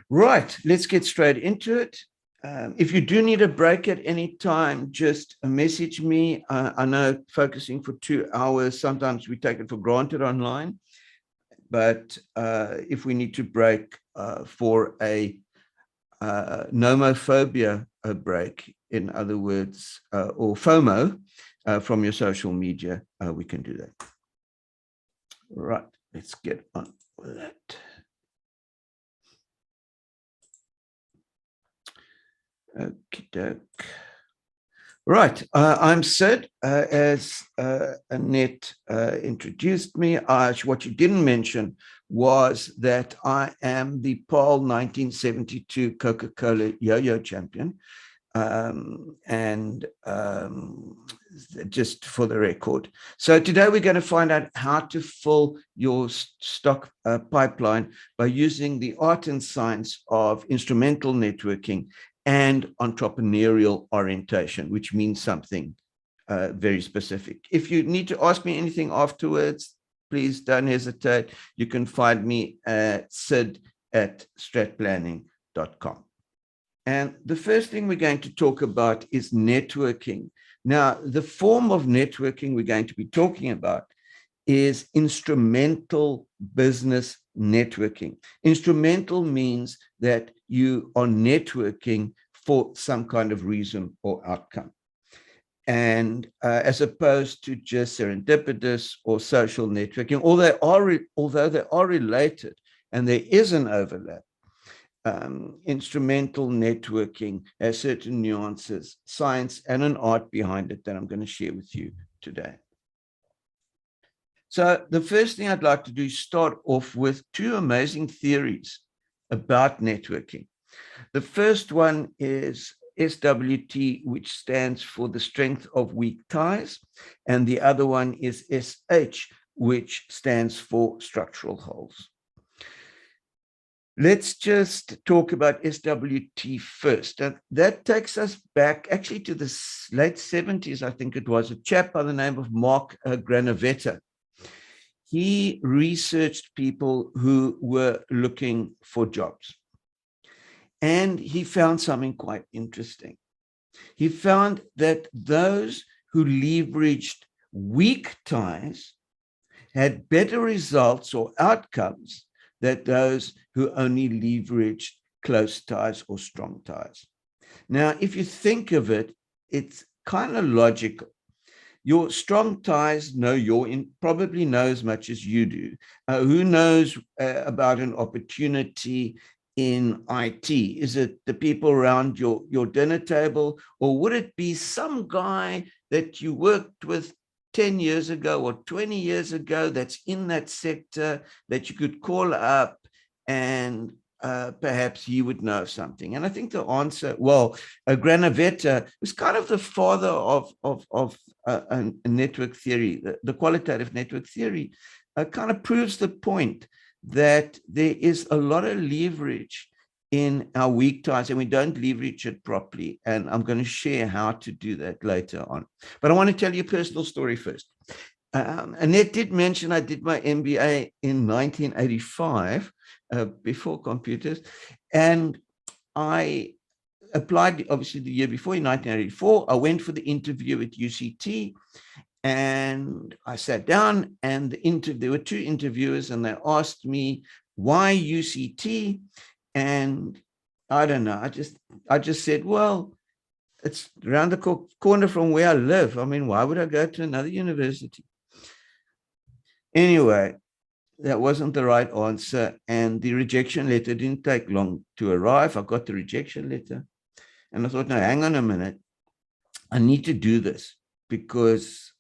Right, let's get straight into it. If you do need a break at any time, just message me. I know focusing for 2 hours, sometimes we take it for granted online, but if we need to break for a nomophobia break, in other words, or FOMO from your social media, we can do that. Right, let's get on with that. Okie doke. Right, I'm Sid. As Annette introduced me, what you didn't mention was that I am the PAL 1972 Coca-Cola Yo-Yo champion. Just for the record. So today we're going to find out how to fill your stock pipeline by using the art and science of instrumental networking and entrepreneurial orientation, which means something very specific. If you need to ask me anything afterwards, please don't hesitate. You can find me at sid@stratplanning.com. And the first thing we're going to talk about is networking. Now, the form of networking we're going to be talking about is instrumental business networking. Instrumental means that you are networking for some kind of reason or outcome. And as opposed to just serendipitous or social networking, although they are related and there is an overlap, instrumental networking has certain nuances, science, and an art behind it that I'm going to share with you today. So the first thing I'd like to do is start off with two amazing theories about networking. The first one is SWT, which stands for the strength of weak ties, and the other one is SH, which stands for structural holes. Let's just talk about SWT first. That takes us back actually to the late 70s, I think it was, a chap by the name of Mark Granovetter. He researched people who were looking for jobs. And he found something quite interesting. He found that those who leveraged weak ties had better results or outcomes than those who only leveraged close ties or strong ties. Now, if you think of it, it's kind of logical. Your strong ties probably know as much as you do. Who knows about an opportunity in IT? Is it the people around your dinner table, or would it be some guy that you worked with 10 years ago or 20 years ago that's in that sector that you could call up and perhaps he would know something? And I think the answer, well, Granovetter was kind of the father of a network theory. The qualitative network theory kind of proves the point that there is a lot of leverage in our weak ties and we don't leverage it properly. And I'm going to share how to do that later on. But I want to tell you a personal story first. Annette did mention I did my MBA in 1985, before computers, and I applied obviously the year before in 1984. I went for the interview at UCT and I sat down and there were two interviewers and they asked me, why UCT? And I don't know, I just said, well, it's around the corner from where I live. I mean, why would I go to another university? Anyway, that wasn't the right answer. And the rejection letter didn't take long to arrive. I got the rejection letter and I thought, no, hang on a minute. I need to do this because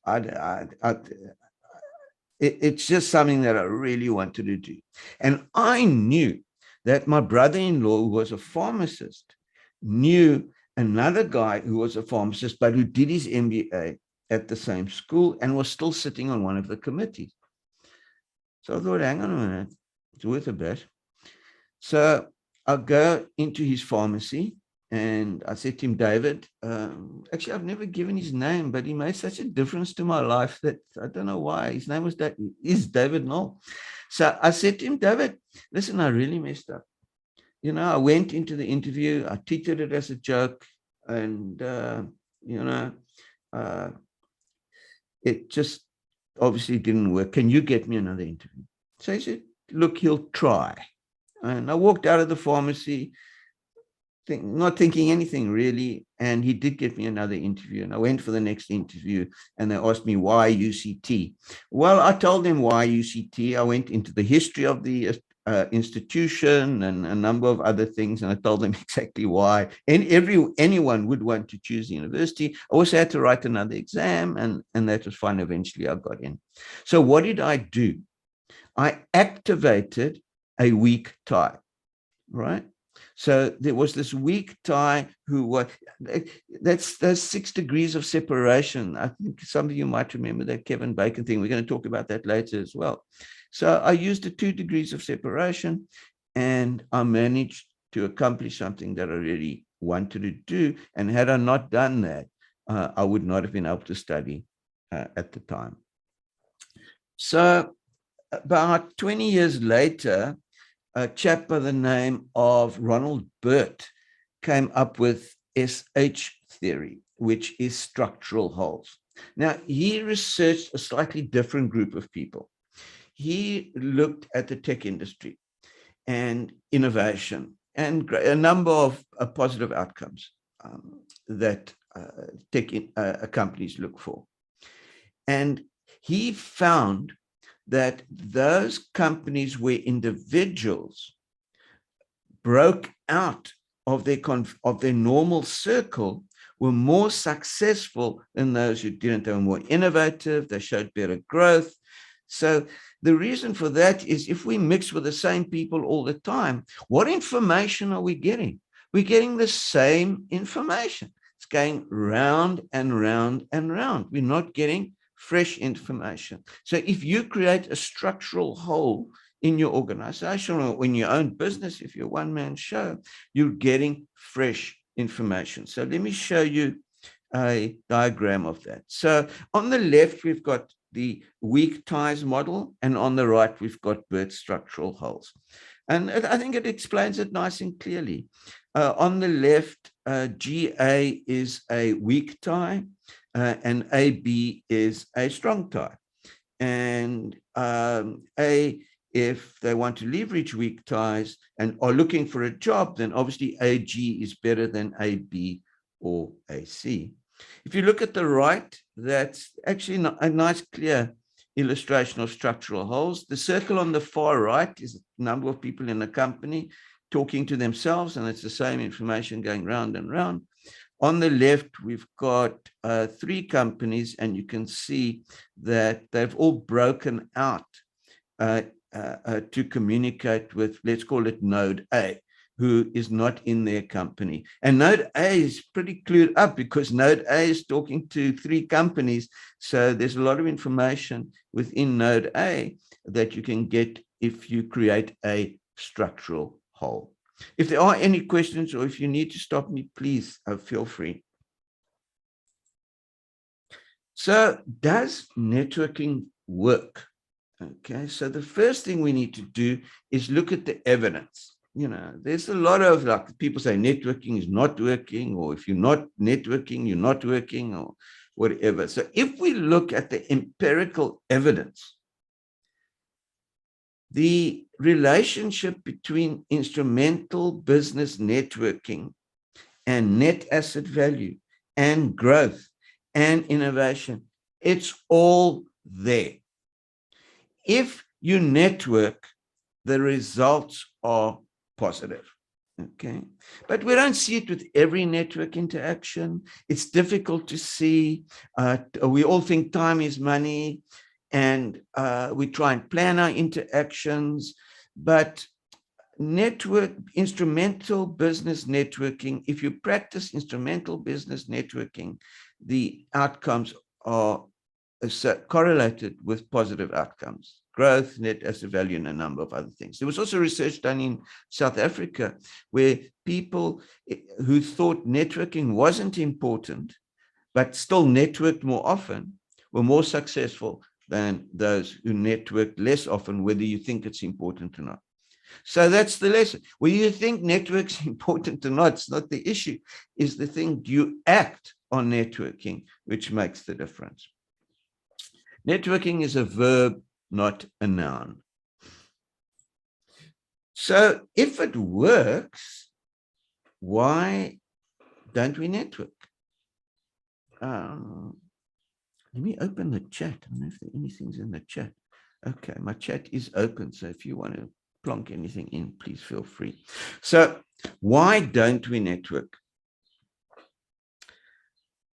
it's just something that I really wanted to do. And I knew that my brother-in-law, who was a pharmacist, knew another guy who was a pharmacist, but who did his MBA at the same school and was still sitting on one of the committees. So I thought, hang on a minute, it's worth a bet. So I go into his pharmacy and I said to him, David, actually, I've never given his name, but he made such a difference to my life that I don't know why. His name is David Knoll. So I said to him, David, listen, I really messed up. I went into the interview, I treated it as a joke, and, uh, it just obviously didn't work. Can you get me another interview? So he said, look, he'll try. And I walked out of the pharmacy, not thinking anything really. And he did get me another interview. And I went for the next interview and they asked me why UCT. Well, I told them why UCT. I went into the history of the institution and a number of other things. And I told them exactly why. And anyone would want to choose the university. I also had to write another exam and that was fine. Eventually I got in. So what did I do? I activated a weak tie, right? So there was this weak tie who was, that's those 6 degrees of separation. I think some of you might remember that Kevin Bacon thing. We're going to talk about that later as well. So I used the 2 degrees of separation and I managed to accomplish something that I really wanted to do. And had I not done that, I would not have been able to study at the time. So about 20 years later, a chap by the name of Ronald Burt came up with SH theory, which is structural holes. Now, he researched a slightly different group of people. He looked at the tech industry and innovation and a number of positive outcomes that tech companies look for. And he found that those companies where individuals broke out of their normal circle were more successful than those who didn't. They were more innovative. They showed better growth. So the reason for that is if we mix with the same people all the time, what information are we getting? We're getting the same information. It's going round and round and round. We're not getting fresh information. So if you create a structural hole in your organization or in your own business, if you're a one-man show, you're getting fresh information. So let me show you a diagram of that. So on the left, we've got the weak ties model, and on the right, we've got Burt's structural holes. And I think it explains it nice and clearly. On the left, GA is a weak tie, and AB is a strong tie. And if they want to leverage weak ties and are looking for a job, then obviously AG is better than AB or AC. If you look at the right, that's actually a nice, clear illustration of structural holes. The circle on the far right is the number of people in a company talking to themselves, and it's the same information going round and round. On the left, we've got 3 companies, and you can see that they've all broken out to communicate with, let's call it Node A, who is not in their company. And Node A is pretty clued up because Node A is talking to 3 companies. So there's a lot of information within Node A that you can get if you create a structural hole. If there are any questions or if you need to stop me, please feel free. So does networking work? Okay, so the first thing we need to do is look at the evidence. There's a lot of people say networking is not working, or if you're not networking, you're not working, or whatever. So if we look at the empirical evidence, the relationship between instrumental business networking and net asset value and growth and innovation, it's all there. If you network, the results are positive. Okay, but we don't see it with every network interaction. It's difficult to see. We all think time is money, and we try and plan our interactions, but instrumental business networking, if you practice instrumental business networking, the outcomes are correlated with positive outcomes, growth, net asset value, and a number of other things. There was also research done in South Africa where people who thought networking wasn't important, but still networked more often, were more successful than those who networked less often, whether you think it's important or not. So that's the lesson. Whether you think network's important or not, it's not the issue. Is the thing, do you act on networking, which makes the difference. Networking is a verb, not a noun. So if it works, why don't we network? Let me open the chat. I don't know if anything's in the chat. Okay, my chat is open. So if you want to plonk anything in, please feel free. So why don't we network?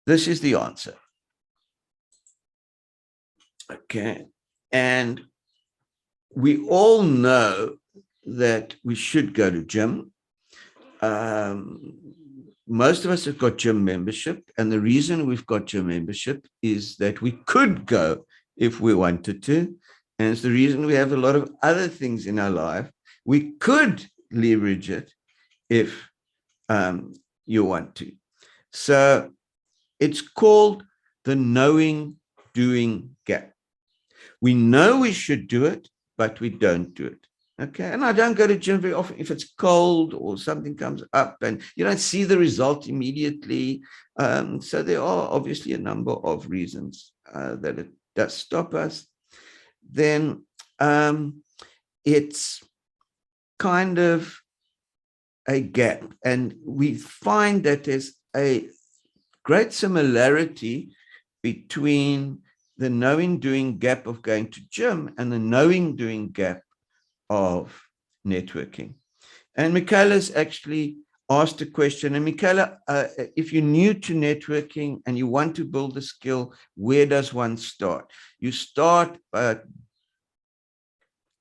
This is the answer. Okay. And we all know that we should go to gym. Most of us have got gym membership, and the reason we've got gym membership is that we could go if we wanted to, and it's the reason we have a lot of other things in our life. We could leverage it if you want to. So it's called the knowing doing gap. We know we should do it, but we don't do it. Okay. And I don't go to gym very often if it's cold or something comes up and you don't see the result immediately. So there are obviously a number of reasons that it does stop us. Then it's kind of a gap. And we find that there's a great similarity between the knowing doing gap of going to gym and the knowing doing gap of networking. And Michaela's actually asked a question. And Michaela, if you're new to networking and you want to build a skill, where does one start? You start by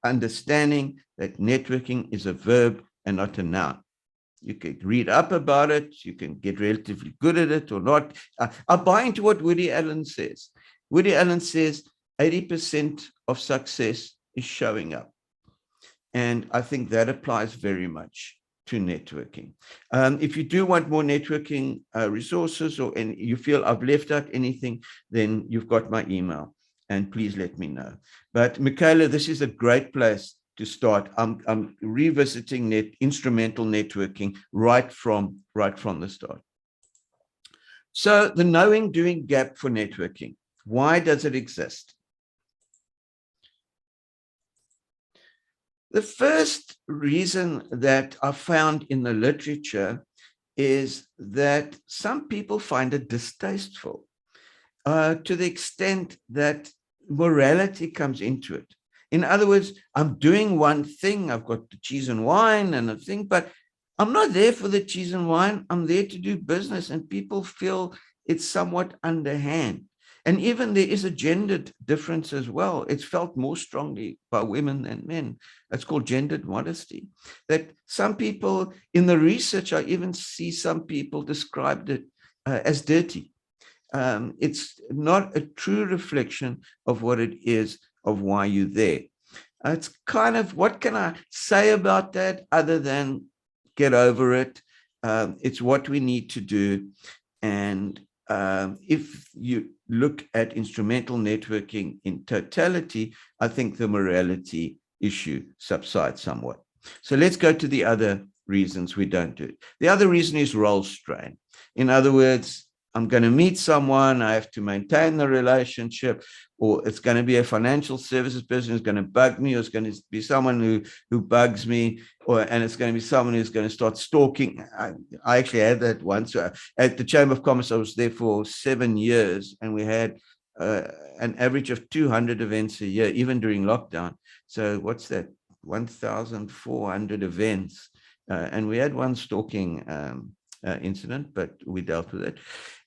understanding that networking is a verb and not a noun. You can read up about it. You can get relatively good at it or not. I buy into what Woody Allen says. Woody Allen says 80% of success is showing up. And I think that applies very much to networking. If you do want more networking resources and you feel I've left out anything, then you've got my email and please let me know. But Michaela, this is a great place to start. I'm revisiting instrumental networking right from the start. So the knowing doing gap for networking, why does it exist? The first reason that I found in the literature is that some people find it distasteful to the extent that morality comes into it. In other words, I'm doing one thing, I've got the cheese and wine and a thing, but I'm not there for the cheese and wine. I'm there to do business, and people feel it's somewhat underhand. And even there is a gendered difference as well. It's felt more strongly by women than men. It's called gendered modesty. That some people in the research, I even see some people described it as dirty. It's not a true reflection of what it is, of why you're there. It's kind of, what can I say about that other than get over it? It's what we need to do. And if you look at instrumental networking in totality, I think the morality issue subsides somewhat. So let's go to the other reasons we don't do it. The other reason is role strain. In other words, I'm going to meet someone, I have to maintain the relationship, or it's going to be a financial services person who's going to bug me, or it's going to be someone who bugs me, and it's going to be someone who's going to start stalking. I actually had that once. At the Chamber of Commerce, I was there for 7 years, and we had an average of 200 events a year, even during lockdown. So what's that? 1,400 events. And we had one stalking incident, but we dealt with it.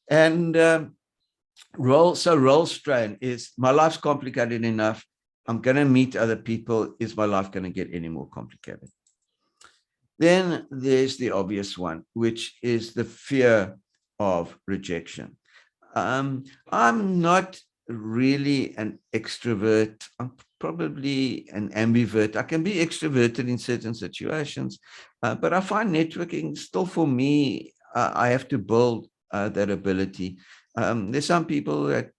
And role strain is, my life's complicated enough. I'm going to meet other people. Is my life going to get any more complicated? Then there's the obvious one, which is the fear of rejection. I'm not really an extrovert. I'm probably an ambivert. I can be extroverted in certain situations, but I find networking still, for me, I have to build that ability. There's some people that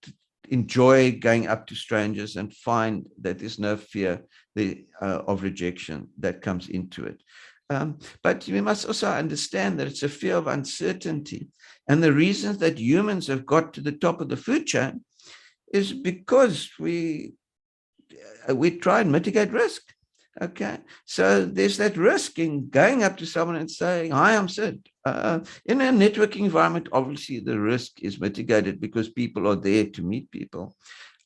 enjoy going up to strangers and find that there's no fear of rejection that comes into it. But we must also understand that it's a fear of uncertainty. And the reasons that humans have got to the top of the food chain is because we try and mitigate risk. Okay, so there's that risk in going up to someone and saying, "Hi, I'm Sid." In a networking environment, obviously the risk is mitigated because people are there to meet people.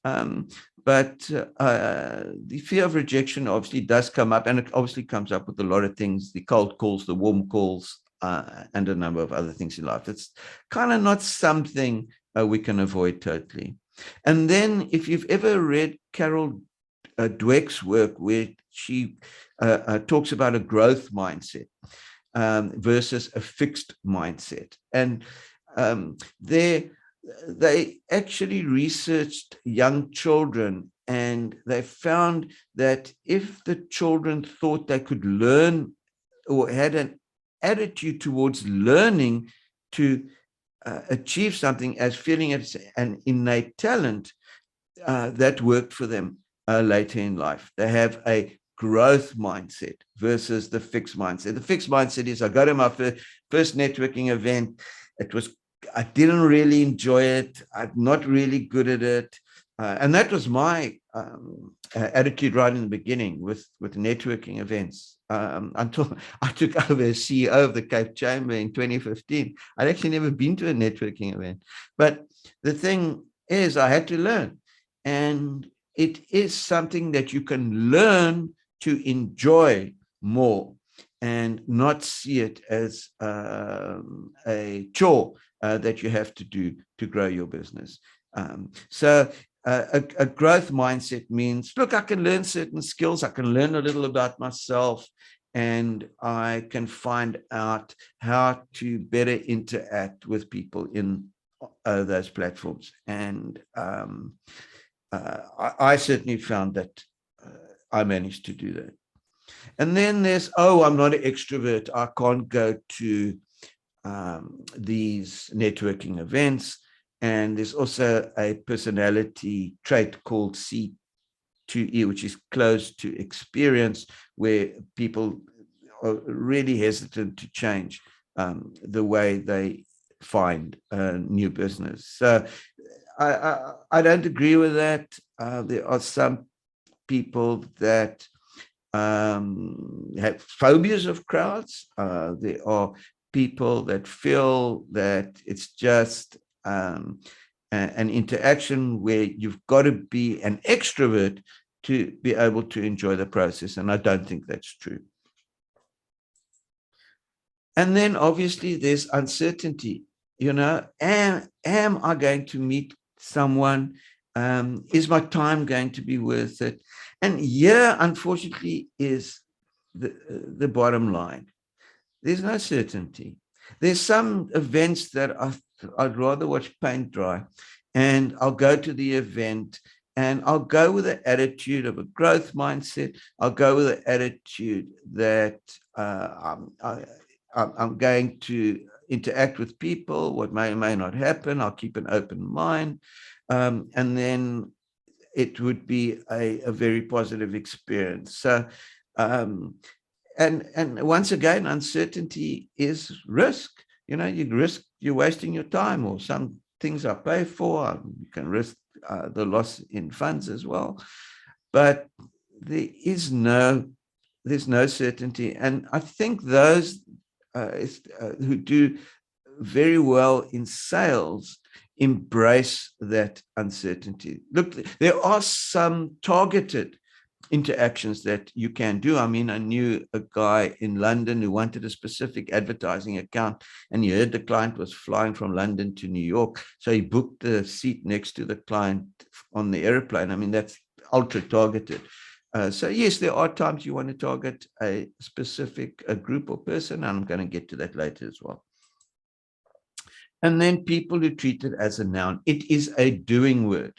Um, but the fear of rejection obviously does come up, and it obviously comes up with a lot of things: the cold calls, the warm calls, and a number of other things in life. It's kind of not something we can avoid totally. And then, if you've ever read Carol Dweck's work, where she talks about a growth mindset versus a fixed mindset. And they actually researched young children, and they found that if the children thought they could learn or had an attitude towards learning to achieve something as feeling it's an innate talent, that worked for them later in life. They have a growth mindset versus the fixed mindset. The fixed mindset is, I go to my first networking event. I didn't really enjoy it. I'm not really good at it. And that was my attitude right in the beginning with networking events. Until I took over as CEO of the Cape Chamber in 2015. I'd actually never been to a networking event. But the thing is, I had to learn. And it is something that you can learn to enjoy more and not see it as a chore that you have to do to grow your business. So a growth mindset means, look, I can learn certain skills. I can learn a little about myself, and I can find out how to better interact with people in those platforms. And I certainly found that I managed to do that. And then there's, I'm not an extrovert. I can't go to these networking events. And there's also a personality trait called C2E, which is close to experience, where people are really hesitant to change the way they find new business. So I don't agree with that. There are some people that have phobias of crowds. There are people that feel that it's just an interaction where you've got to be an extrovert to be able to enjoy the process. And I don't think that's true. And then obviously there's uncertainty. Am I going to meet someone? Is my time going to be worth it? And here, unfortunately, is the bottom line. There's no certainty. There's some events that I'd rather watch paint dry, and I'll go to the event, and I'll go with the attitude of a growth mindset. I'll go with the attitude that I'm going to interact with people, what may or may not happen. I'll keep an open mind. And then it would be a very positive experience. So, and once again, uncertainty is risk. You're wasting your time, or some things are paid for. You can risk the loss in funds as well. But there's no certainty. And I think those who do very well in sales embrace that uncertainty. Look, there are some targeted interactions that you can do. I mean, I knew a guy in London who wanted a specific advertising account, and he heard the client was flying from London to New York. So he booked the seat next to the client on the airplane. I mean, that's ultra targeted. So yes, there are times you want to target a specific group or person, and I'm going to get to that later as well. And then people who treat it as a noun. It is a doing word.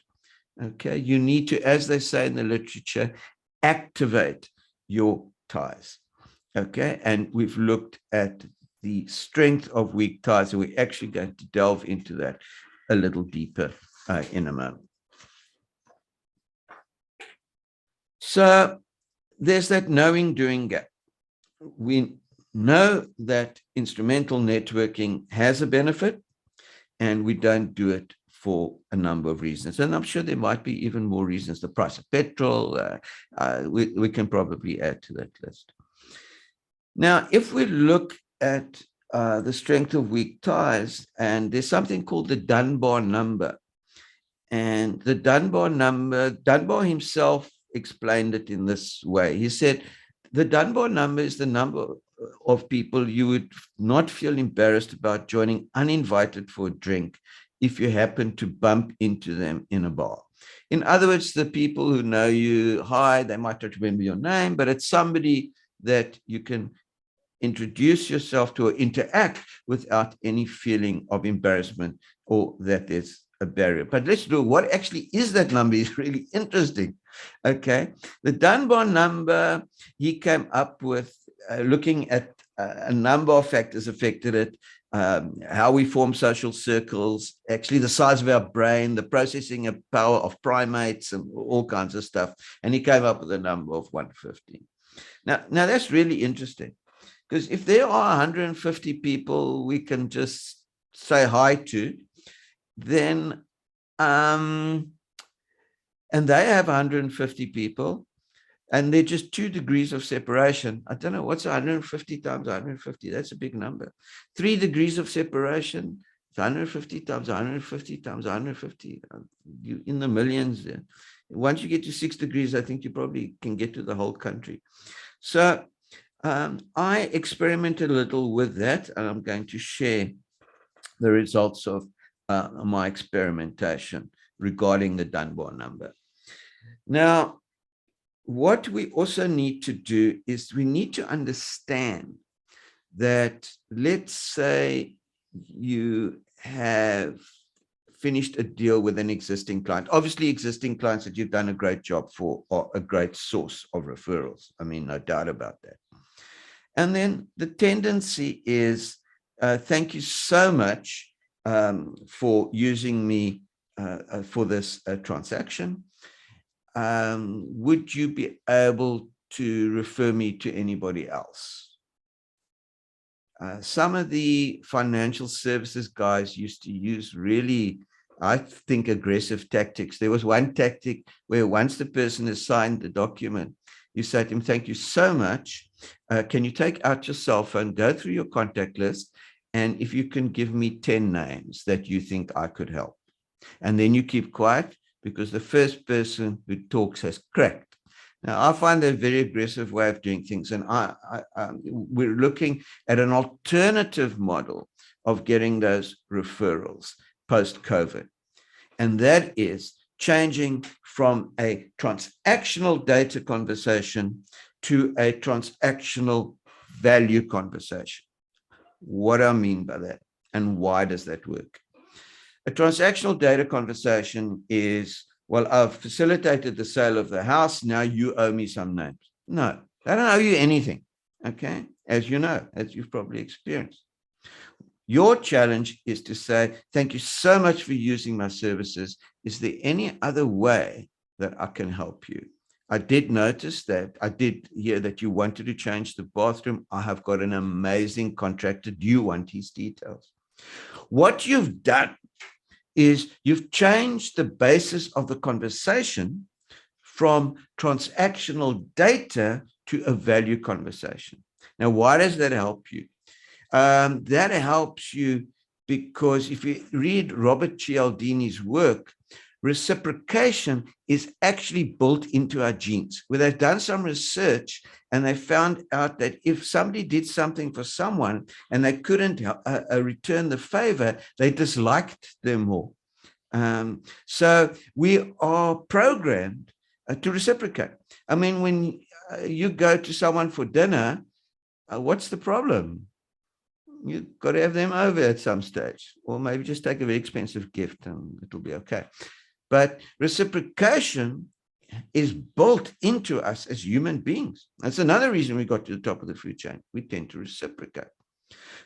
Okay, you need to, as they say in the literature, activate your ties. Okay, and we've looked at the strength of weak ties, and we're actually going to delve into that a little deeper in a moment. So there's that knowing doing gap. We know that instrumental networking has a benefit, and we don't do it for a number of reasons. And I'm sure there might be even more reasons. The price of petrol, we can probably add to that list. Now, if we look at the strength of weak ties, and there's something called the Dunbar number. And the Dunbar number, Dunbar himself explained it in this way. He said, the Dunbar number is the number of people you would not feel embarrassed about joining uninvited for a drink if you happen to bump into them in a bar. In other words, the people who know you, hi, they might not remember your name, but it's somebody that you can introduce yourself to or interact without any feeling of embarrassment or that there's a barrier. But let's do what actually is that number is really interesting. Okay. The Dunbar number, he came up with looking at a number of factors affected it, how we form social circles, actually the size of our brain, the processing of power of primates and all kinds of stuff. And he came up with a number of 150. Now that's really interesting. Because if there are 150 people we can just say hi to, then, and they have 150 people, and they're just 2 degrees of separation. I don't know, what's 150 times 150? That's a big number. 3 degrees of separation, 150 times 150 times 150. You in the millions there. Once you get to 6 degrees, I think you probably can get to the whole country. So, I experimented a little with that, and I'm going to share the results of my experimentation regarding the Dunbar number. Now, what we also need to do is we need to understand that, let's say you have finished a deal with an existing client. Obviously, existing clients that you've done a great job for are a great source of referrals. I mean, no doubt about that. And then the tendency is, thank you so much for using me for this transaction. Would you be able to refer me to anybody else? Some of the financial services guys used to use really, I think, aggressive tactics. There was one tactic where once the person has signed the document, you say to him, thank you so much. Can you take out your cell phone, go through your contact list, and if you can give me 10 names that you think I could help. And then you keep quiet because the first person who talks has cracked. Now, I find that a very aggressive way of doing things. And we're looking at an alternative model of getting those referrals post-COVID. And that is changing from a transactional data conversation to a transactional value conversation. What do I mean by that? And why does that work? A transactional data conversation is, well, I've facilitated the sale of the house. Now you owe me some names. No, I don't owe you anything. Okay. As you know, as you've probably experienced. Your challenge is to say, thank you so much for using my services. Is there any other way that I can help you? I did notice that, I did hear that you wanted to change the bathroom. I have got an amazing contractor. Do you want his details? What you've done is you've changed the basis of the conversation from transactional data to a value conversation. Now, why does that help you? That helps you because if you read Robert Cialdini's work, reciprocation is actually built into our genes, where they've done some research and they found out that if somebody did something for someone and they couldn't return the favor, they disliked them more. So we are programmed to reciprocate. I mean, when you go to someone for dinner, what's the problem? You've got to have them over at some stage, or maybe just take a very expensive gift and it'll be okay. But reciprocation is built into us as human beings. That's another reason we got to the top of the food chain. We tend to reciprocate.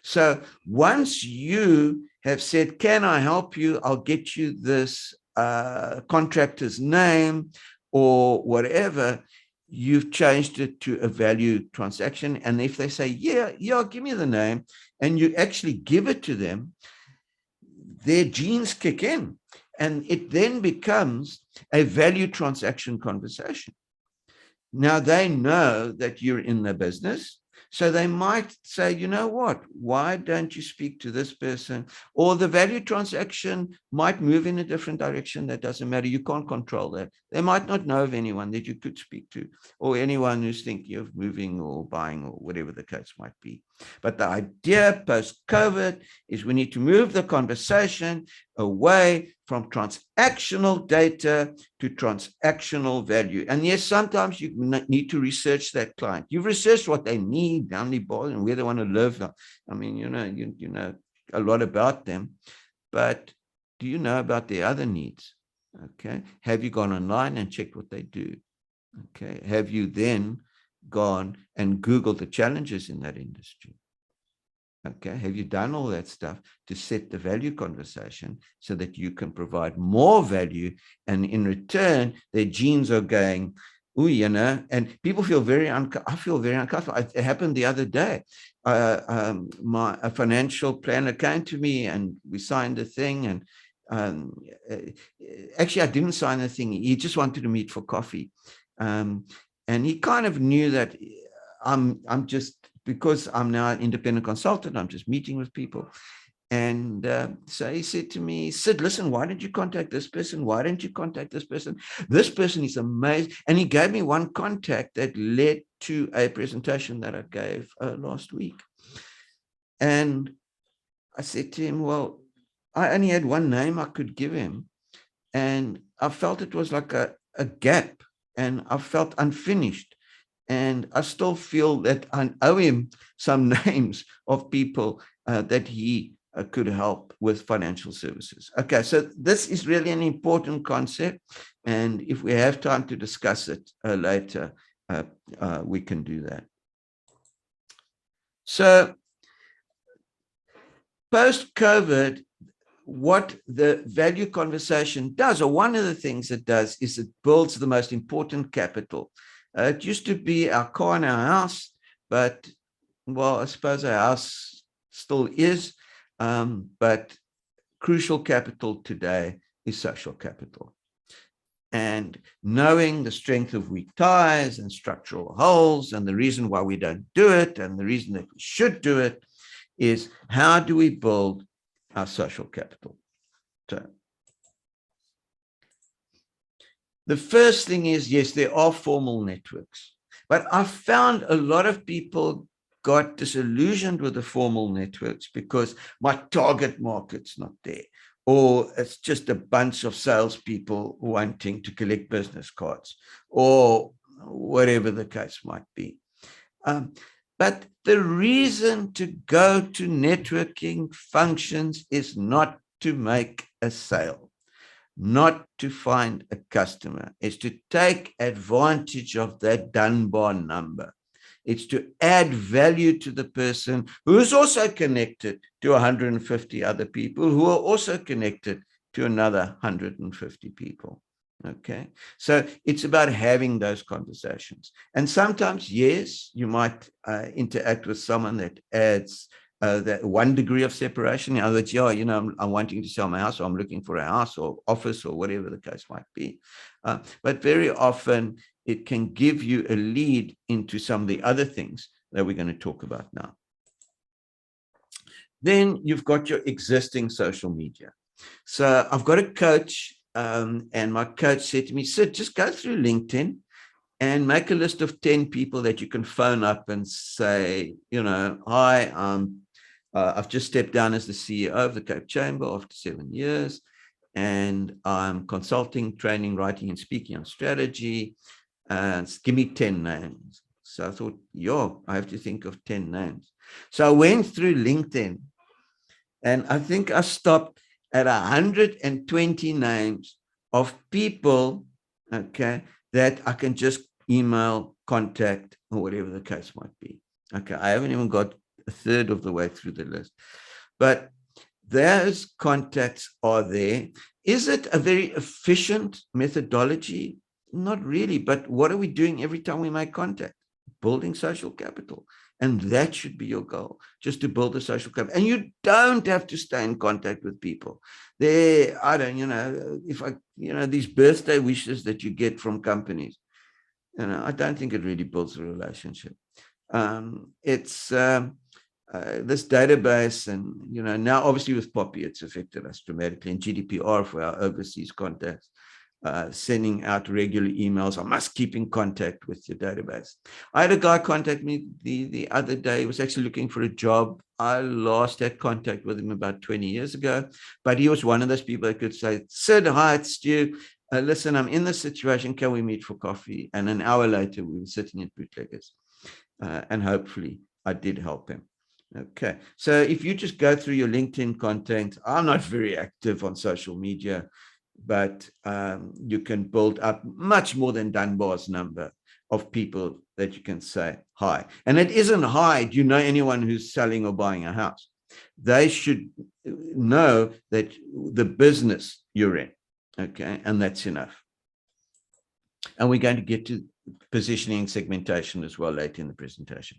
So once you have said, can I help you? I'll get you this contractor's name or whatever. you've changed it to a value transaction. And if they say, yeah, give me the name, and you actually give it to them, their genes kick in. And it then becomes a value transaction conversation. Now they know that you're in the business. So they might say, you know what, why don't you speak to this person? Or the value transaction might move in a different direction. That doesn't matter. You can't control that. They might not know of anyone that you could speak to, or anyone who's thinking of moving or buying or whatever the case might be. But the idea post-COVID is we need to move the conversation away from transactional data to transactional value. And yes, sometimes you need to research that client. You've researched what they need, how many bars, and where they want to live. I mean, you know a lot about them, but do you know about their other needs? Okay. Have you gone online and checked what they do? Okay. Have you then gone and Googled the challenges in that industry? Okay, have you done all that stuff to set the value conversation so that you can provide more value? And in return, their genes are going, oh, and people feel I feel very uncomfortable. It happened the other day. A financial planner came to me and we signed a thing. And um, uh, actually, I didn't sign the thing. He just wanted to meet for coffee. And he kind of knew that I'm just, because I'm now an independent consultant, I'm just meeting with people. And so he said to me, Sid, listen, why didn't you contact this person? Why didn't you contact this person? This person is amazing. And he gave me one contact that led to a presentation that I gave last week. And I said to him, well, I only had one name I could give him. And I felt it was like a gap, and I felt unfinished. And I still feel that I owe him some names of people that he could help with financial services. Okay, so this is really an important concept. And if we have time to discuss it later, we can do that. So post-COVID, what the value conversation does, or one of the things it does, is it builds the most important capital. It used to be our car and our house, but, well, I suppose our house still is, but crucial capital today is social capital. And knowing the strength of weak ties and structural holes and the reason why we don't do it and the reason that we should do it is, how do we build our social capital? So the first thing is, yes, there are formal networks, but I found a lot of people got disillusioned with the formal networks because my target market's not there, or it's just a bunch of salespeople wanting to collect business cards, or whatever the case might be. But the reason to go to networking functions is not to make a sale, not to find a customer. It's to take advantage of that Dunbar number. It's to add value to the person who is also connected to 150 other people who are also connected to another 150 people. Okay, so it's about having those conversations. And sometimes, yes, you might interact with someone that adds that one degree of separation. In other words, yeah, I'm wanting to sell my house, or I'm looking for a house or office or whatever the case might be. But very often it can give you a lead into some of the other things that we're going to talk about now. Then you've got your existing social media. So I've got a coach, and my coach said to me, Sid, just go through LinkedIn and make a list of 10 people that you can phone up and say, hi, I've just stepped down as the CEO of the Cape Chamber after 7 years, and I'm consulting, training, writing, and speaking on strategy. Give me 10 names. So I thought, I have to think of 10 names. So I went through LinkedIn, and I think I stopped at 120 names of people, okay, that I can just email, contact, or whatever the case might be. Okay, I haven't even got a third of the way through the list. But those contacts are there. Is it a very efficient methodology? Not really, but what are we doing every time we make contact? Building social capital. And that should be your goal, just to build a social capital. And you don't have to stay in contact with people. I don't, if these birthday wishes that you get from companies, I don't think it really builds a relationship. It's this database, and now obviously with Poppy, it's affected us dramatically, and GDPR for our overseas contacts. Sending out regular emails. I must keep in contact with your database. I had a guy contact me the other day. He was actually looking for a job. I last had contact with him about 20 years ago, but he was one of those people that could say, Sid, hi, it's Stu. Listen, I'm in this situation. Can we meet for coffee? And an hour later, we were sitting at Bootleggers. And hopefully I did help him. Okay. So if you just go through your LinkedIn content, I'm not very active on social media, but you can build up much more than Dunbar's number of people that you can say hi. And it isn't hi, do you know anyone who's selling or buying a house? They should know that the business you're in, okay? And that's enough. And we're going to get to positioning and segmentation as well later in the presentation.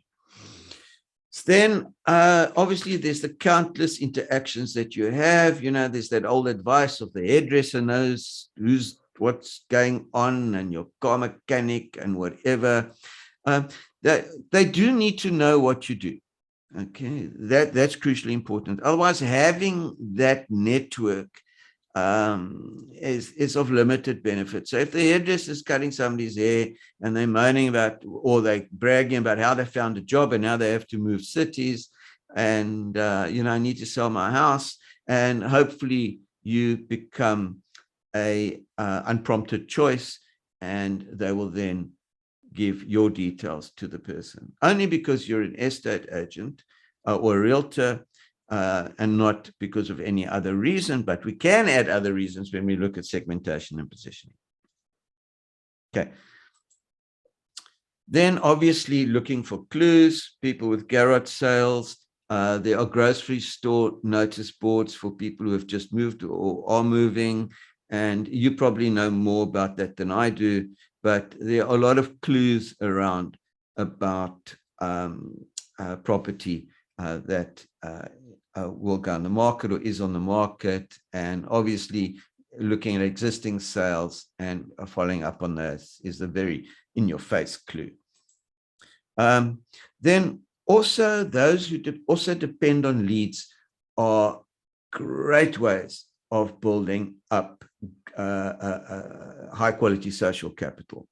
Then, obviously, there's the countless interactions that you have. There's that old advice of the hairdresser knows what's going on, and your car mechanic and whatever. They do need to know what you do. Okay, that's crucially important. Otherwise, having that network is of limited benefit. So if the hairdresser is cutting somebody's hair and they're moaning about, or they're bragging about how they found a job and now they have to move cities, and I need to sell my house, and hopefully you become a unprompted choice, and they will then give your details to the person, only because you're an estate agent or a realtor, and not because of any other reason, but we can add other reasons when we look at segmentation and positioning. Okay. Then obviously looking for clues, people with garage sales. There are grocery store notice boards for people who have just moved or are moving. And you probably know more about that than I do, but there are a lot of clues around about property that will go on the market or is on the market. And obviously looking at existing sales and following up on those is a very in-your-face clue. Then also those who also depend on leads are great ways of building up high-quality social capital.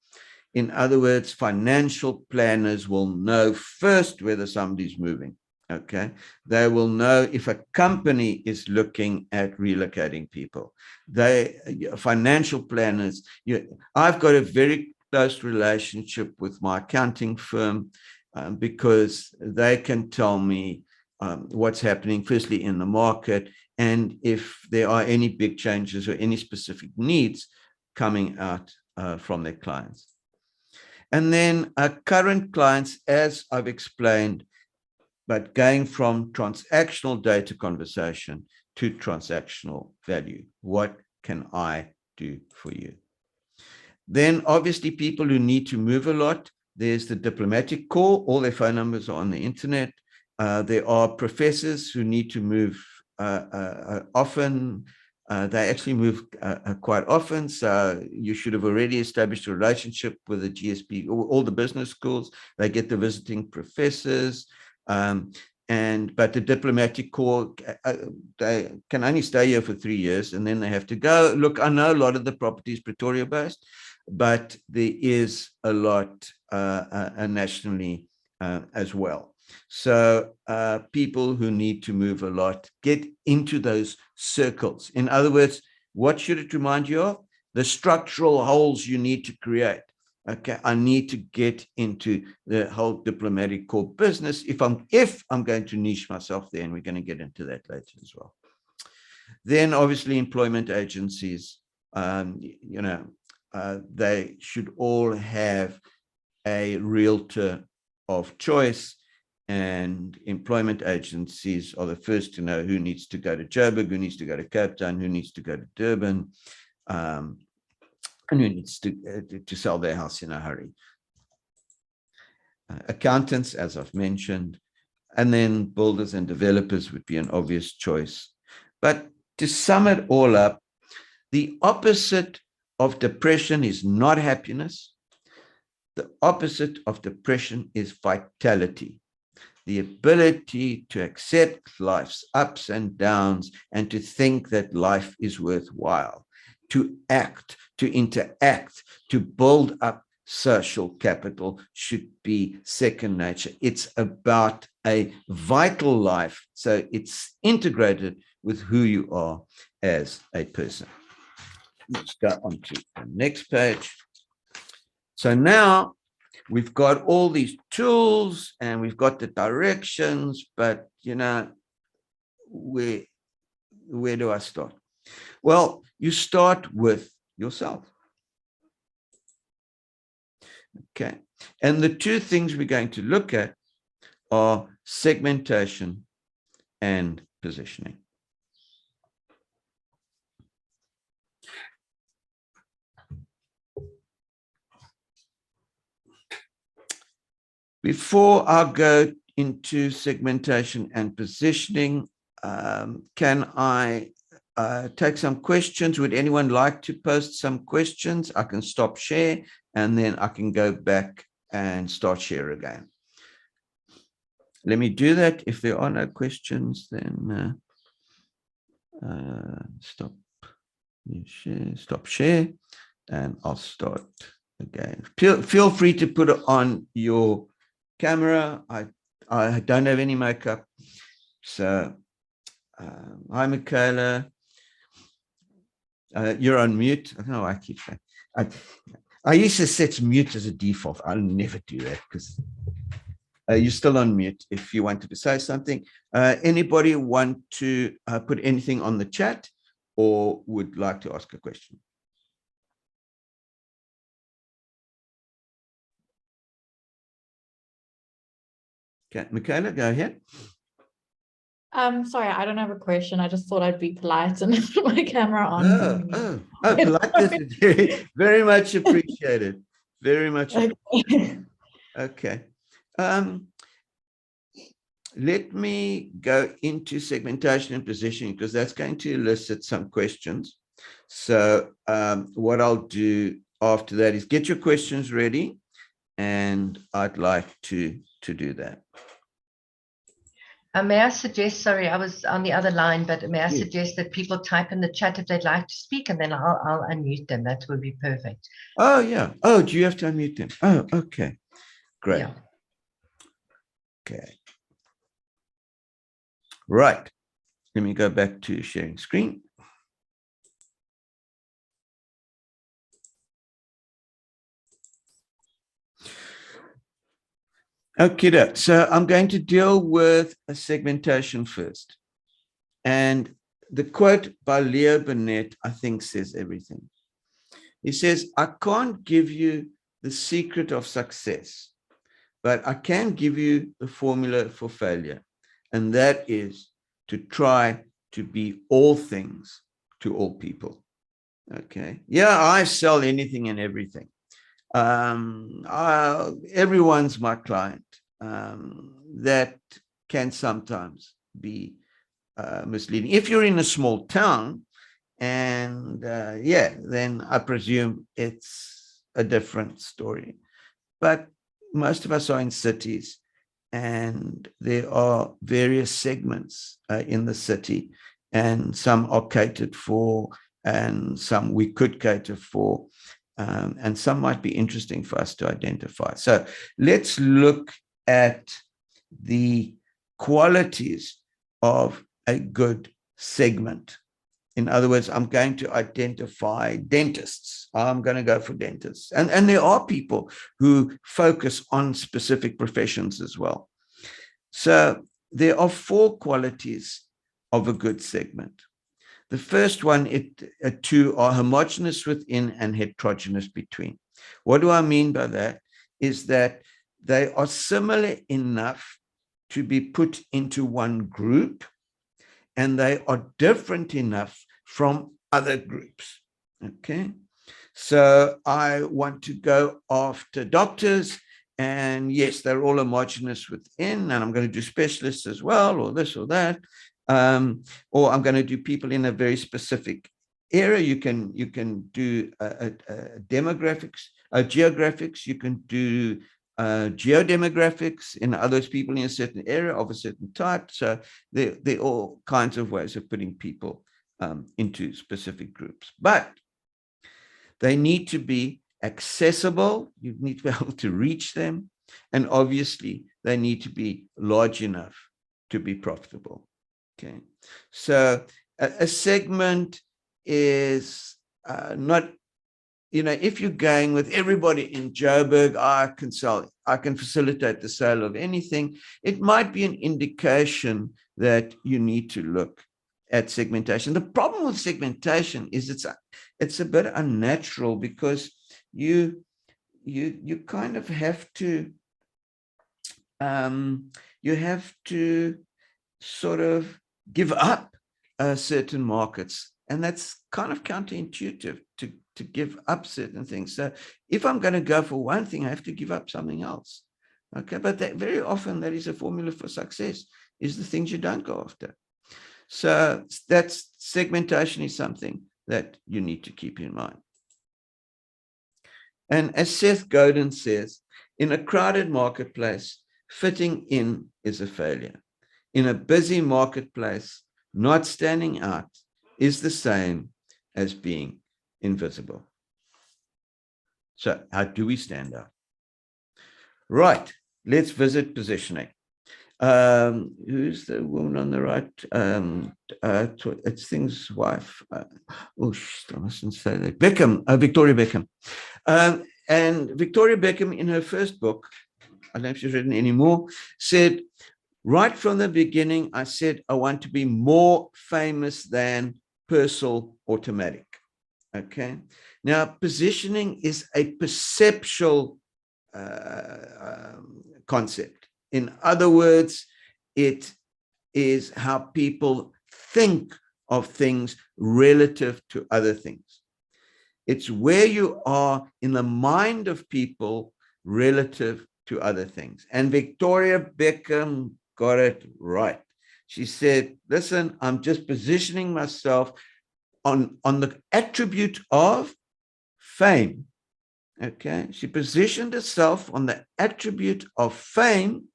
In other words, financial planners will know first whether somebody's moving. Okay, they will know if a company is looking at relocating people. Financial planners, I've got a very close relationship with my accounting firm because they can tell me what's happening, firstly, in the market, and if there are any big changes or any specific needs coming out from their clients. And then current clients, as I've explained, but going from transactional data conversation to transactional value. What can I do for you? Then obviously people who need to move a lot, there's the diplomatic call, all their phone numbers are on the internet. There are professors who need to move often. They actually move quite often, so you should have already established a relationship with the GSP, all the business schools. They get the visiting professors. But the diplomatic corps, they can only stay here for 3 years and then they have to go. Look, I know a lot of the property is Pretoria based, but there is a lot nationally as well. So people who need to move a lot, get into those circles. In other words, what should it remind you of? The structural holes you need to create. Okay, I need to get into the whole diplomatic corps business if I'm going to niche myself there, and we're going to get into that later as well. Then obviously employment agencies, they should all have a realtor of choice, and employment agencies are the first to know who needs to go to Joburg, who needs to go to Cape Town, who needs to go to Durban. and who needs to sell their house in a hurry. Accountants, as I've mentioned, and then builders and developers would be an obvious choice. But to sum it all up, the opposite of depression is not happiness. The opposite of depression is vitality, the ability to accept life's ups and downs and to think that life is worthwhile, to act, to interact, to build up social capital should be second nature. It's about a vital life. So it's integrated with who you are as a person. Let's go on to the next page. So now we've got all these tools and we've got the directions, but where do I start? Well, you start with yourself. Okay. And the two things we're going to look at are segmentation and positioning. Before I go into segmentation and positioning, can I take some questions? Would anyone like to post some questions? I can stop share and then I can go back and start share again. Let me do that. If there are no questions, then stop share, and I'll start again. Feel free to put it on your camera. I don't have any makeup. So, hi, Michaela. You're on mute. I don't know why I keep saying. I used to set mute as a default. I'll never do that because you're still on mute if you wanted to say something. Anybody want to put anything on the chat or would like to ask a question? Okay, Michaela, go ahead. Sorry, I don't have a question. I just thought I'd be polite and put my camera on. Politeness is very much appreciated. Very much appreciated. Okay. Let me go into segmentation and positioning because that's going to elicit some questions. So what I'll do after that is get your questions ready, and I'd like to do that. May I suggest, sorry, I was on the other line, but may I suggest that people type in the chat if they'd like to speak, and then I'll unmute them. That would be perfect. Oh, yeah. Oh, do you have to unmute them? Oh, okay. Great. Yeah. Okay. Right. Let me go back to sharing screen. Okay, so I'm going to deal with a segmentation first. And the quote by Leo Burnett, I think, says everything. He says, I can't give you the secret of success, but I can give you the formula for failure. And that is to try to be all things to all people. Okay. Yeah, I sell anything and everything. Everyone's my client. That can sometimes be misleading. If you're in a small town, and then I presume it's a different story. But most of us are in cities, and there are various segments in the city, and some are catered for, and some we could cater for. And some might be interesting for us to identify. So let's look at the qualities of a good segment. In other words, I'm going to identify dentists. I'm going to go for dentists. And there are people who focus on specific professions as well. So there are 4 qualities of a good segment. The first one, two are homogeneous within and heterogeneous between. What do I mean by that? Is that they are similar enough to be put into one group, and they are different enough from other groups. Okay. So I want to go after doctors, and yes, they're all homogenous within, and I'm going to do specialists as well, or this or that. Or I'm going to do people in a very specific area. You can do demographics, geographics. You can do geodemographics, in other words, people in a certain area of a certain type. So there are all kinds of ways of putting people into specific groups, but they need to be accessible. You need to be able to reach them. And obviously, they need to be large enough to be profitable. Okay. So a segment is not, if you're going with everybody in Joburg, I can facilitate the sale of anything. It might be an indication that you need to look at segmentation. The problem with segmentation is it's a bit unnatural, because you kind of have to sort of give up certain markets, and that's kind of counterintuitive to give up certain things. So if I'm going to go for one thing, I have to give up something else. Okay, but very often that is a formula for success, is the things you don't go after. So that's segmentation is something that you need to keep in mind. And as Seth Godin says, in a crowded marketplace, fitting in is a failure. In a busy marketplace, not standing out is the same as being invisible. So how do we stand out? Right, let's visit positioning. Who's the woman on the right? It's Thing's wife. I mustn't say that. Beckham, Victoria Beckham. And Victoria Beckham, in her first book, I don't know if she's written anymore, said, right from the beginning, I said, I want to be more famous than Purcell Automatic. Okay. Now, positioning is a perceptual concept. In other words, it is how people think of things relative to other things. It's where you are in the mind of people relative to other things. And Victoria Beckham got it right. She said, listen, I'm just positioning myself on the attribute of fame. Okay. She positioned herself on the attribute of fame,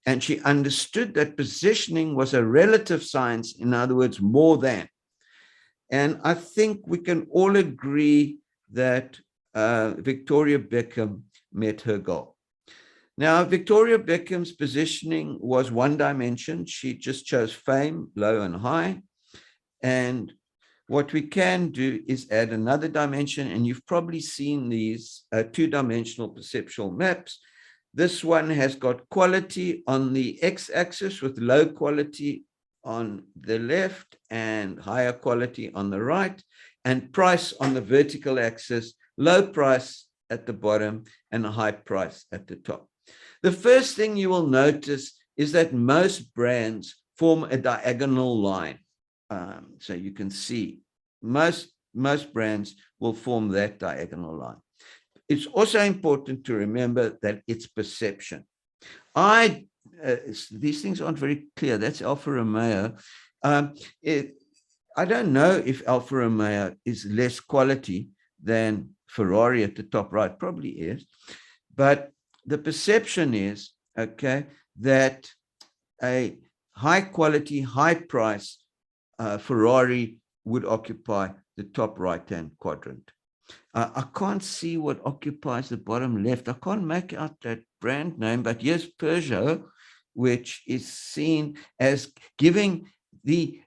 and she understood that positioning was a relative science. In other words, more than. And I think we can all agree that Victoria Beckham met her goal. Now, Victoria Beckham's positioning was one dimension. She just chose fame, low and high. And what we can do is add another dimension. And you've probably seen these two-dimensional perceptual maps. This one has got quality on the x-axis with low quality on the left and higher quality on the right, and price on the vertical axis, low price at the bottom and a high price at the top. The first thing you will notice is that most brands form a diagonal line. So you can see most brands will form that diagonal line. It's also important to remember that it's perception. These things aren't very clear. That's Alfa Romeo. I don't know if Alfa Romeo is less quality than Ferrari at the top right. Probably is. But the perception is, okay, that a high quality, high price Ferrari would occupy the top right-hand quadrant. I can't see what occupies the bottom left. I can't make out that brand name, but here's Peugeot, which is seen as giving the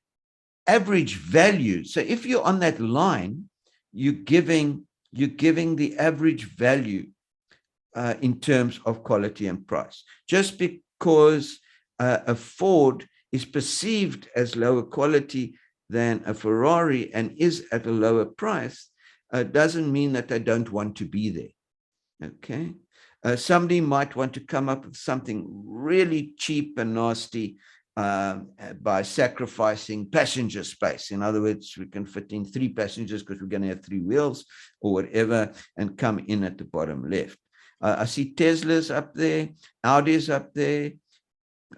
average value. So if you're on that line, you're giving the average value in terms of quality and price. Just because a Ford is perceived as lower quality than a Ferrari and is at a lower price, doesn't mean that they don't want to be there. Okay. Somebody might want to come up with something really cheap and nasty by sacrificing passenger space. In other words, we can fit in 3 passengers because we're going to have 3 wheels or whatever, and come in at the bottom left. I see Teslas up there, Audis up there.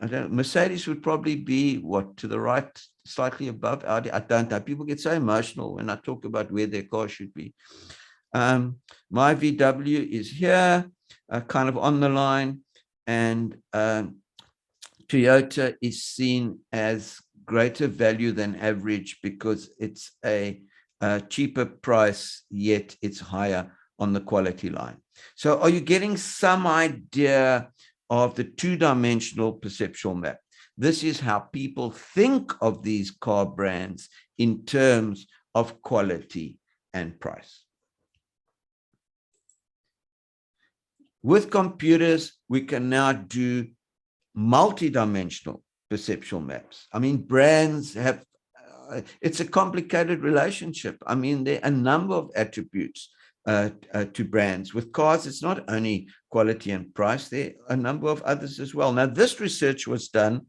I don't. Mercedes would probably be what, to the right, slightly above Audi. I don't know. People get so emotional when I talk about where their car should be. My VW is here, kind of on the line, and Toyota is seen as greater value than average because it's a cheaper price, yet it's higher on the quality line. So are you getting some idea of the two-dimensional perceptual map? This is how people think of these car brands in terms of quality and price. With computers, we can now do multi-dimensional perceptual maps. I mean, brands have, it's a complicated relationship. I mean, there are a number of attributes to brands. With cars, it's not only quality and price, there are a number of others as well. Now, this research was done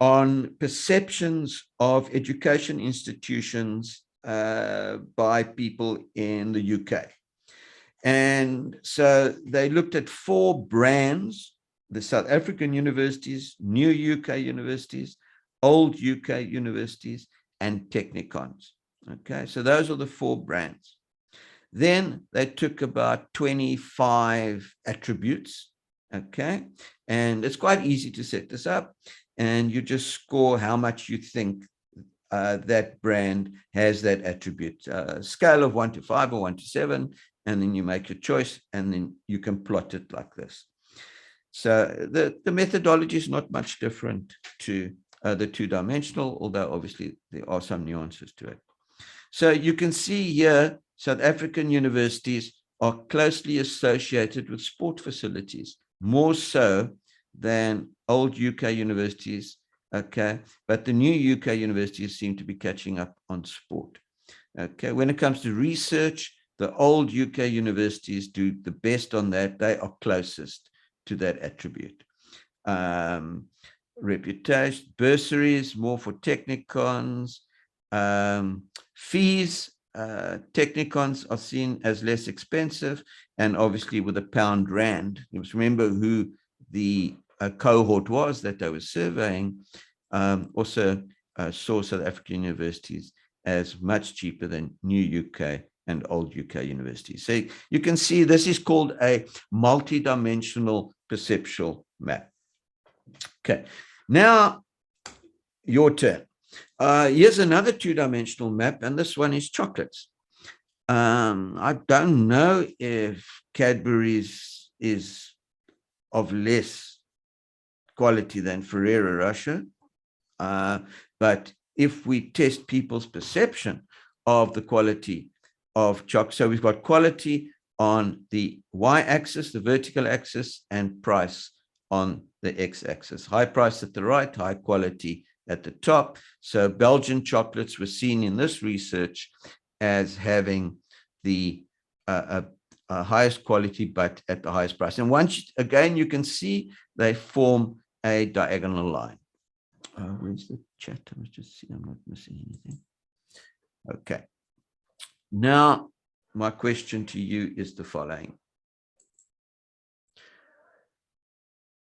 on perceptions of education institutions by people in the UK. And so they looked at 4 brands: the South African universities, new UK universities, old UK universities, and technikons. Okay, so those are the 4 brands. Then they took about 25 attributes. Okay, and it's quite easy to set this up, and you just score how much you think that brand has that attribute. Scale of 1 to 5 or 1 to 7, and then you make your choice, and then you can plot it like this. So the methodology is not much different to the two-dimensional, although obviously there are some nuances to it. So you can see here, South African universities are closely associated with sport facilities, more so than old UK universities. Okay, but the new UK universities seem to be catching up on sport. Okay, when it comes to research, the old UK universities do the best on that. They are closest to that attribute. Reputation, bursaries, more for technikons. Fees, technikons are seen as less expensive, and obviously with a pound rand. You must remember who the cohort was that they were surveying. Also saw South African universities as much cheaper than new UK and old UK universities. So you can see this is called a multi-dimensional perceptual map. Okay, now your turn. Here's another two-dimensional map, and this one is chocolates. I don't know if Cadbury's is of less quality than Ferrero Rocher, but if we test people's perception of the quality of chocolate, so we've got quality on the y-axis, the vertical axis, and price on the x-axis. High price at the right, high quality at the top. So Belgian chocolates were seen in this research as having the highest quality, but at the highest price. And once again, you can see they form a diagonal line. Where's the chat? I must just see I'm not missing anything. Okay. Now, my question to you is the following.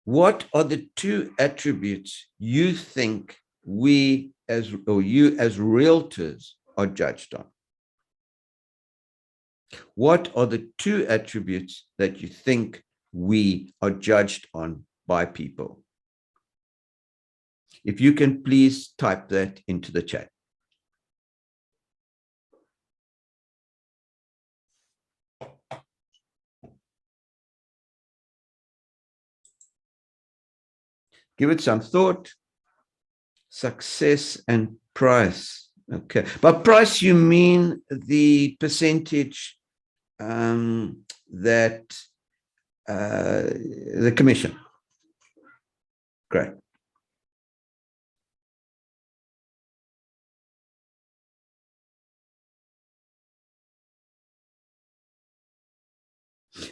What are the 2 attributes you think you as realtors are judged on? What are the 2 attributes that you think we are judged on by people? If you can please type that into the chat. Give it some thought. Success and price. Okay. By price, you mean the percentage that the commission. Great.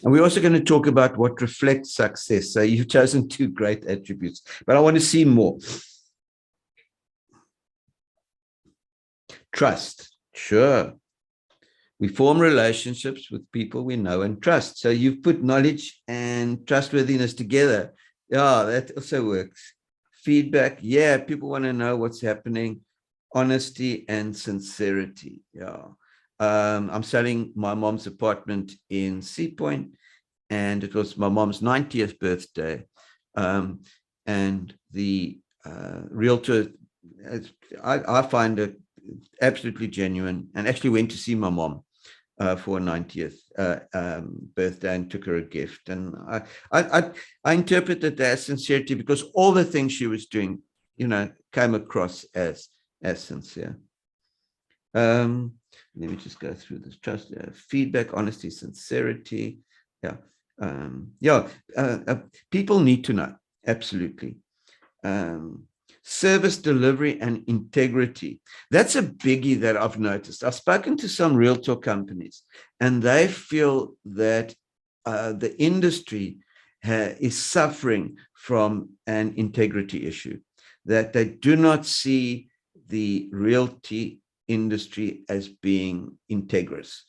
And we're also going to talk about what reflects success. So you've chosen 2 great attributes, but I want to see more. Trust. Sure. We form relationships with people we know and trust. So you've put knowledge and trustworthiness together. Yeah, that also works. Feedback. Yeah, people want to know what's happening. Honesty and sincerity. Yeah. I'm selling my mom's apartment in Sea Point, and it was my mom's 90th birthday. And the realtor, I find it absolutely genuine, and actually went to see my mom for her 90th birthday and took her a gift. And I interpreted that as sincerity, because all the things she was doing, came across as sincere. Let me just go through this. Trust, feedback, honesty, sincerity. Yeah. People need to know. Absolutely. Service delivery and integrity. That's a biggie that I've noticed. I've spoken to some realtor companies, and they feel that the industry is suffering from an integrity issue, that they do not see the realty industry as being integrous.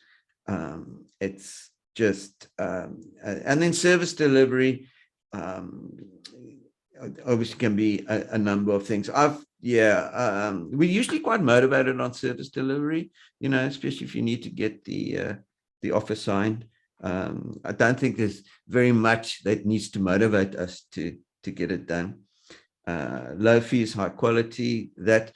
It's just, and then service delivery, obviously can be a number of things. We're usually quite motivated on service delivery, especially if you need to get the offer signed. I don't think there's very much that needs to motivate us to get it done. Low fees, high quality, that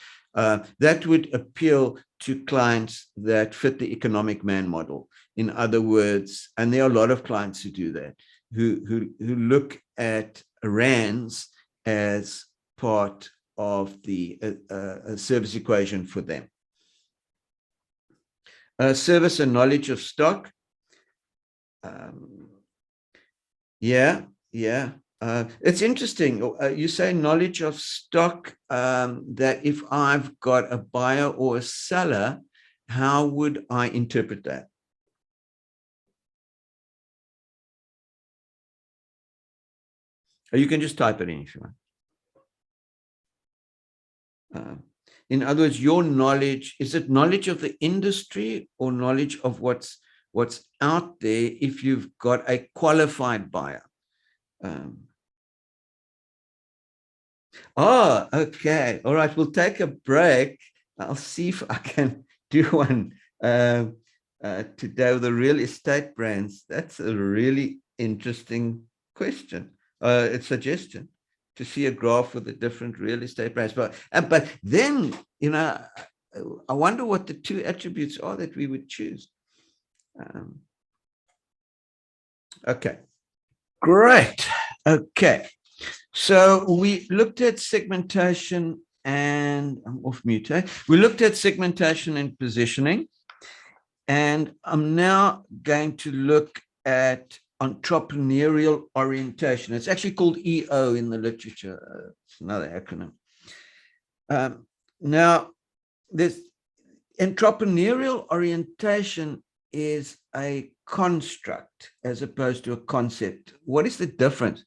would appeal to clients that fit the economic man model. In other words, and there are a lot of clients who do that, who look at rands as part of the service equation for them. Service and knowledge of stock. It's interesting. You say knowledge of stock, that if I've got a buyer or a seller, how would I interpret that? Or you can just type it in if you want. In other words, your knowledge, is it knowledge of the industry or knowledge of what's out there if you've got a qualified buyer? Okay. All right. We'll take a break. I'll see if I can do one today with the real estate brands. That's a really interesting question, a suggestion, to see a graph with the different real estate brands. But then, I wonder what the two attributes are that we would choose. Okay, great. Okay, so we looked at segmentation, and I'm off mute. We looked at segmentation and positioning, and I'm now going to look at entrepreneurial orientation. It's actually called EO in the literature. It's another acronym. Now, this entrepreneurial orientation is a construct as opposed to a concept. What is the difference?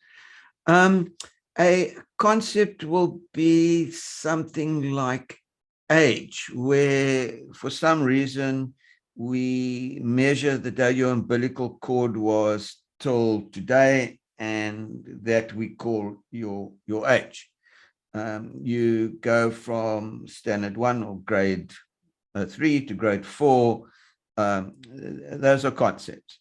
A concept will be something like age, where for some reason we measure the day your umbilical cord was till today, and that we call your age. You go from standard 1 or grade 3 to grade 4. Those are concepts.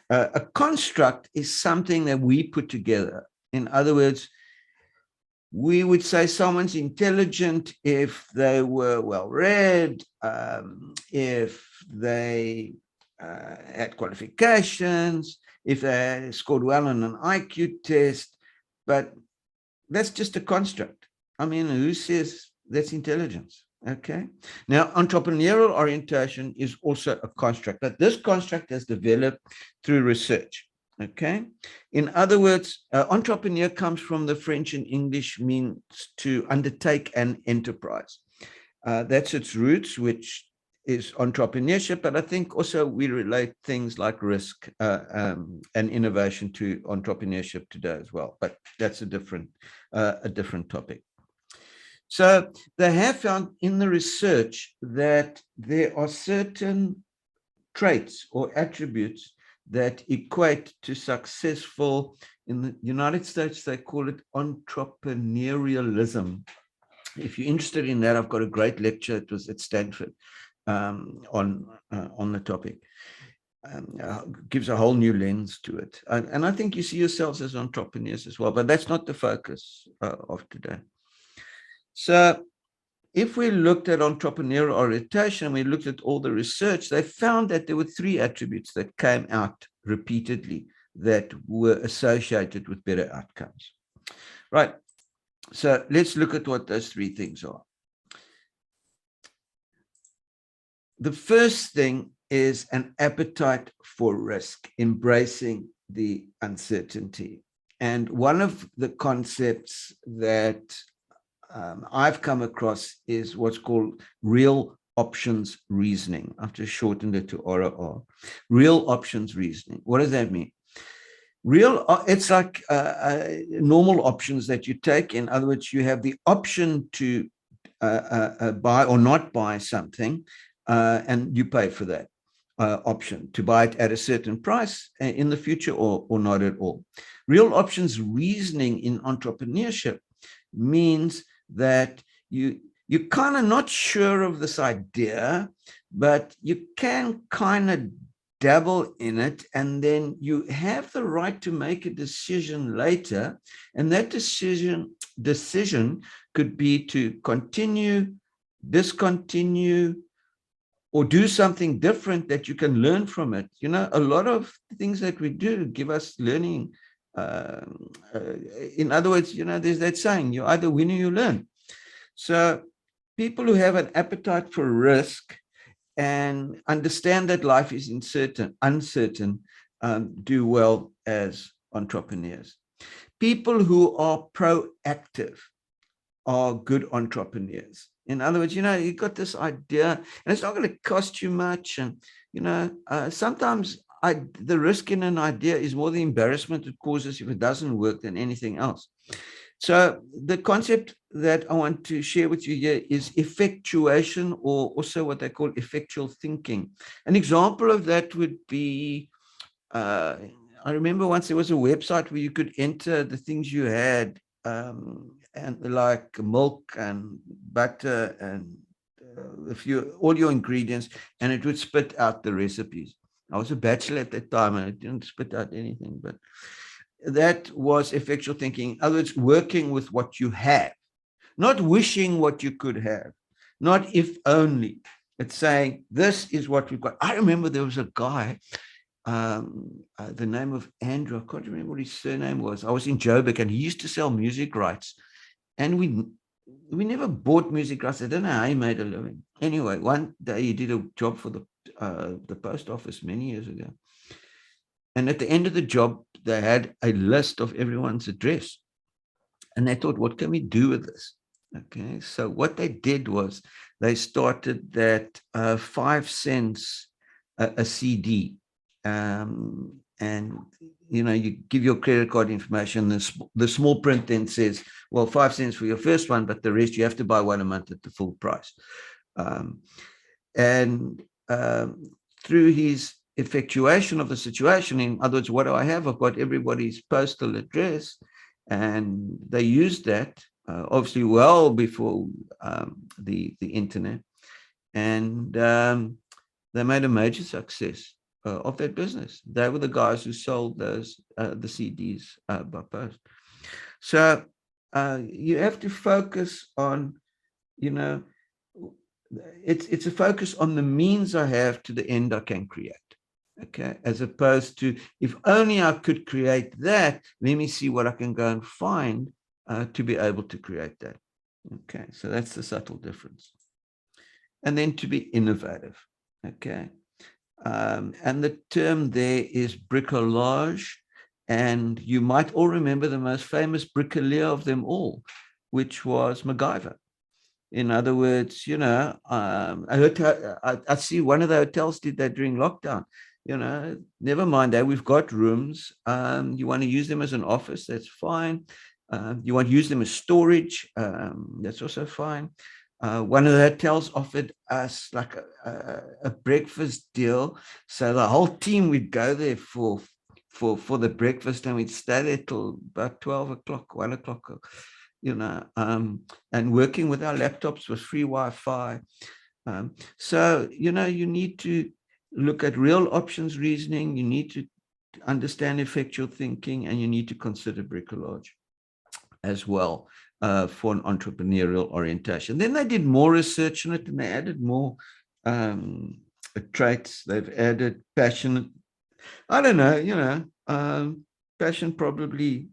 A construct is something that we put together. In other words, we would say someone's intelligent if they were well-read, if they had qualifications, if they scored well on an IQ test. But that's just a construct. I mean, who says that's intelligence? Okay. Now, entrepreneurial orientation is also a construct, but this construct has developed through research. Okay. In other words, entrepreneur comes from the French and English, means to undertake an enterprise. That's its roots, which is entrepreneurship. But I think also we relate things like risk and innovation to entrepreneurship today as well. But that's a different topic. So they have found in the research that there are certain traits or attributes that equate to successful. In the United States, they call it entrepreneurialism. If you're interested in that, I've got a great lecture. It was at Stanford on the topic. Gives a whole new lens to it. And I think you see yourselves as entrepreneurs as well, but that's not the focus of today. So if we looked at entrepreneurial orientation, we looked at all the research, they found that there were 3 attributes that came out repeatedly that were associated with better outcomes. Right. So let's look at what those 3 things are. The first thing is an appetite for risk, embracing the uncertainty. And one of the concepts that I've come across is what's called real options reasoning. I've just shortened it to ROR. Real options reasoning. What does that mean? It's like normal options that you take. In other words, you have the option to buy or not buy something, and you pay for that option to buy it at a certain price in the future or not at all. Real options reasoning in entrepreneurship means that you're kind of not sure of this idea, but you can kind of dabble in it, and then you have the right to make a decision later, and that decision could be to continue, discontinue, or do something different that you can learn from it. You know, a lot of things that we do give us learning. In other words, you know, there's that saying, you either win or you learn. So people who have an appetite for risk and understand that life is uncertain, do well as entrepreneurs. People who are proactive are good entrepreneurs. In other words, you know, you've got this idea and it's not going to cost you much. And, you know, sometimes the risk in an idea is more the embarrassment it causes if it doesn't work than anything else. So the concept that I want to share with you here is effectuation, or also what they call effectual thinking. An example of that would be, I remember once there was a website where you could enter the things you had, and like milk and butter and all your ingredients, and it would spit out the recipes. I was a bachelor at that time and it didn't spit out anything, but that was effectual thinking. In other words, working with what you have, not wishing what you could have, not if only. It's saying, this is what we've got. I remember there was a guy, the name of Andrew, I can't remember what his surname was. I was in Joburg and he used to sell music rights. And we never bought music rights. I don't know how he made a living. Anyway, one day he did a job for the post office many years ago. And at the end of the job, they had a list of everyone's address. And they thought, what can we do with this? Okay, so what they did was they started that 5 cents a CD. And, you know, you give your credit card information. The small print then says, well, 5 cents for your first one, but the rest you have to buy one a month at the full price. Through his effectuation of the situation, in other words, what do I have? I've got everybody's postal address, and they used that obviously well before the internet, and they made a major success of that business. They were the guys who sold those the CDs by post. So you have to focus on, you know, it's a focus on the means I have to the end I can create. Okay, as opposed to, if only I could create that, let me see what I can go and find to be able to create that. Okay, so that's the subtle difference. And then to be innovative. Okay, and the term there is bricolage, and you might all remember the most famous bricolier of them all, which was MacGyver. In other words, you know, I see one of the hotels did that during lockdown. You know, never mind that, we've got rooms. You want to use them as an office, that's fine. You want to use them as storage. That's also fine. One of the hotels offered us like a breakfast deal. So the whole team would go there for the breakfast, and we'd stay there till about 12 o'clock, 1 o'clock, and working with our laptops with free Wi-Fi. So, you need to look at real options reasoning. You need to understand effectual thinking, and you need to consider bricolage as well for an entrepreneurial orientation. Then they did more research on it, and they added more traits. They've added passion. I don't know, passion probably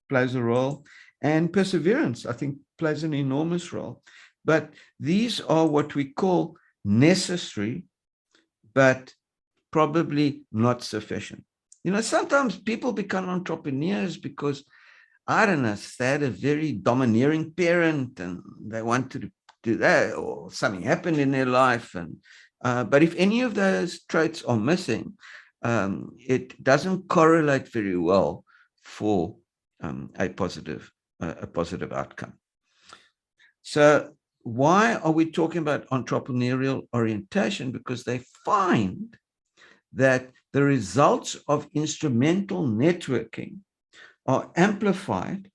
plays a role, and perseverance, I think, plays an enormous role. But these are what we call necessary, but probably not sufficient. Sometimes people become entrepreneurs because, I don't know, they had a very domineering parent and they wanted to do that, or something happened in their life. But if any of those traits are missing, it doesn't correlate very well for a positive outcome. So why are we talking about entrepreneurial orientation? Because they find that the results of instrumental networking are amplified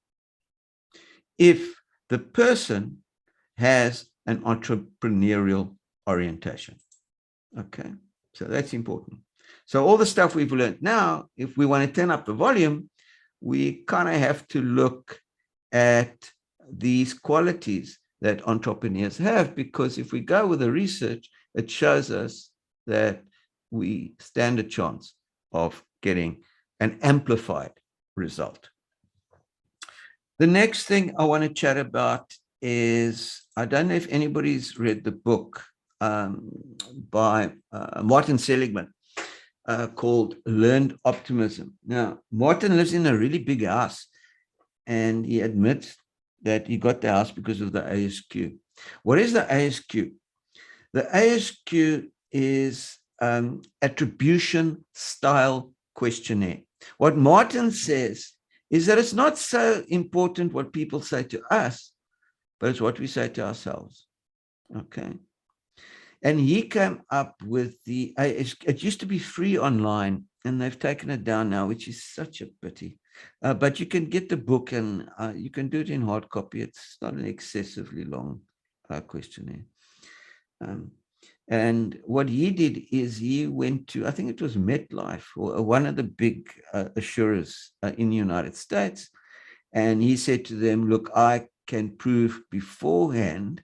if the person has an entrepreneurial orientation. Okay, so that's important. So all the stuff we've learned now, if we want to turn up the volume, we kind of have to look at these qualities that entrepreneurs have, because if we go with the research, it shows us that we stand a chance of getting an amplified result. The next thing I want to chat about is, I don't know if anybody's read the book by Martin Seligman called Learned Optimism. Now, Martin lives in a really big house, and he admits that he got the house because of the ASQ. What is the ASQ? The ASQ is attribution style questionnaire. What Martin says is that it's not so important what people say to us, but it's what we say to ourselves. Okay. And he came up with the ASQ. It used to be free online, and they've taken it down now, which is such a pity. But you can get the book, and you can do it in hard copy. It's not an excessively long questionnaire. And what he did is he went to, I think it was MetLife, or one of the big assurers in the United States. And he said to them, look, I can prove beforehand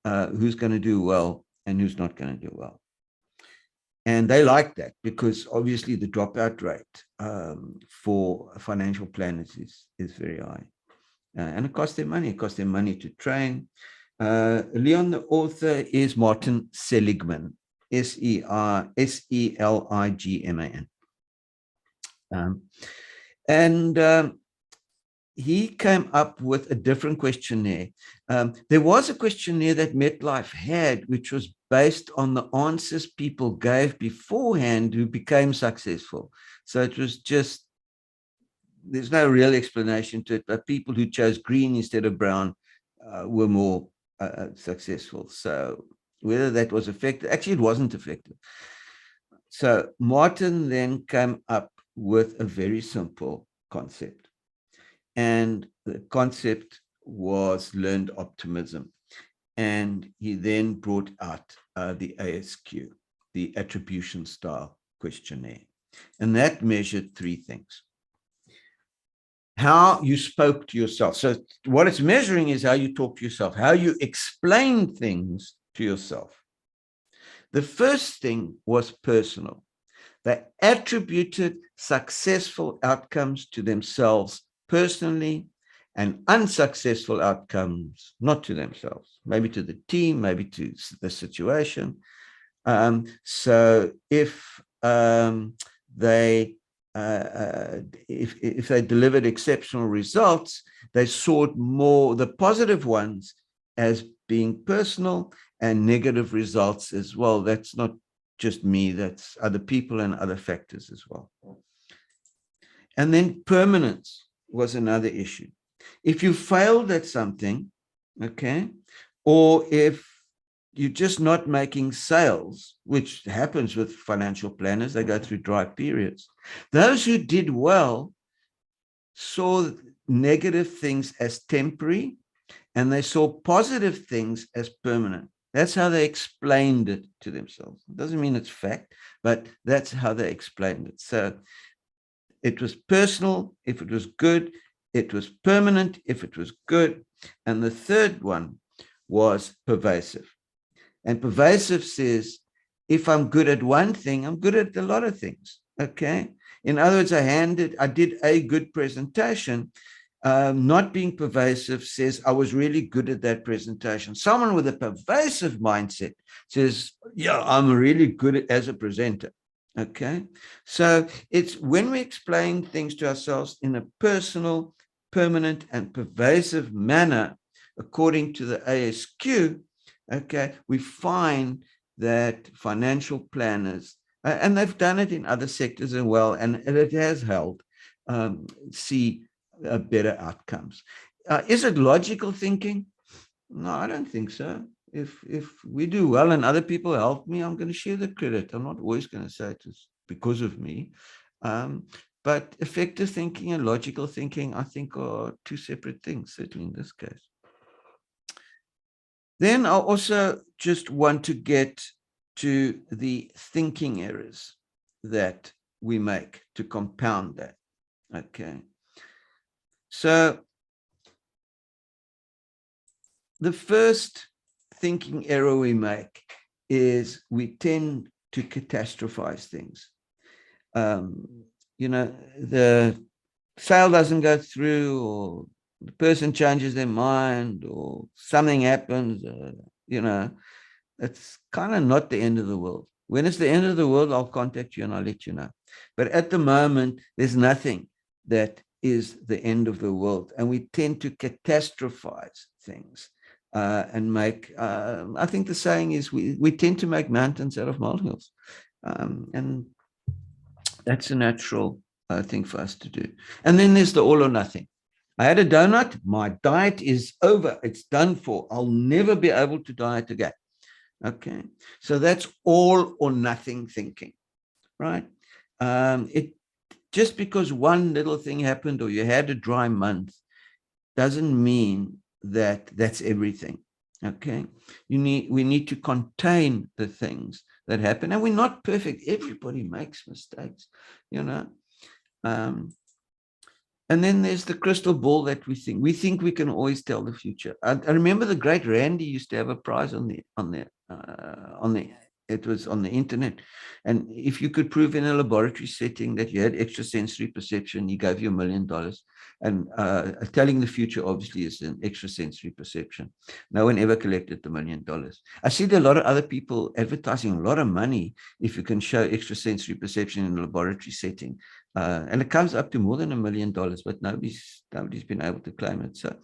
who's going to do well and who's not going to do well. And they liked that, because obviously the dropout rate for financial planners is very high. And it costs them money. It costs them money to train. Leon, the author, is Martin Seligman, Seligman. And he came up with a different questionnaire. There was a questionnaire that MetLife had, which was based on the answers people gave beforehand who became successful. So it was just, there's no real explanation to it, but people who chose green instead of brown were more successful. So whether that was effective, actually it wasn't effective. So Martin then came up with a very simple concept. And the concept was learned optimism. And he then brought out the ASQ, the attribution style questionnaire. And that measured three things. How you spoke to yourself. So what it's measuring is how you talk to yourself, how you explain things to yourself. The first thing was personal. They attributed successful outcomes to themselves personally, and unsuccessful outcomes not to themselves, maybe to the team, maybe to the situation. So if they delivered exceptional results, they sought more the positive ones as being personal, and negative results as well. That's not just me, that's other people and other factors as well. And then permanence was another issue. If you failed at something, okay, or if you're just not making sales, which happens with financial planners, they go through dry periods. Those who did well saw negative things as temporary, and they saw positive things as permanent. That's how they explained it to themselves. It doesn't mean it's fact, but that's how they explained it. So it was personal if it was good, it was permanent if it was good. And the third one was pervasive. And pervasive says, if I'm good at one thing, I'm good at a lot of things. Okay. In other words, I did a good presentation. Not being pervasive says I was really good at that presentation. Someone with a pervasive mindset says, yeah, I'm really good as a presenter. Okay. So it's when we explain things to ourselves in a personal, permanent, and pervasive manner, according to the ASQ, okay, we find that financial planners, and they've done it in other sectors as well, and it has helped see better outcomes. Is it logical thinking? No, I don't think so. If we do well and other people help me, I'm going to share the credit. I'm not always going to say it is because of me. But effective thinking and logical thinking, I think, are two separate things, certainly in this case. Then I also just want to get to the thinking errors that we make to compound that. Okay. So the first thinking error we make is we tend to catastrophize things. The sale doesn't go through, or the person changes their mind, or something happens, it's kind of not the end of the world. When it's the end of the world, I'll contact you and I'll let you know. But at the moment, there's nothing that is the end of the world. And we tend to catastrophize things and make, I think the saying is, we tend to make mountains out of molehills. And that's a natural thing for us to do. And then there's the all or nothing. I had a donut. My diet is over. It's done for. I'll never be able to diet again. Okay. So that's all or nothing thinking, right? It just because one little thing happened or you had a dry month doesn't mean that that's everything. Okay. We need to contain the things that happen, and we're not perfect. Everybody makes mistakes, you know. And then there's the crystal ball that we think we can always tell the future. I remember the great Randy used to have a prize it was on the internet. And if you could prove in a laboratory setting that you had extrasensory perception, he gave you $1 million. And telling the future obviously is an extrasensory perception. No one ever collected the $1 million. I see there are a lot of other people advertising a lot of money if you can show extrasensory perception in a laboratory setting. And it comes up to more than $1 million, but nobody's been able to claim it. So,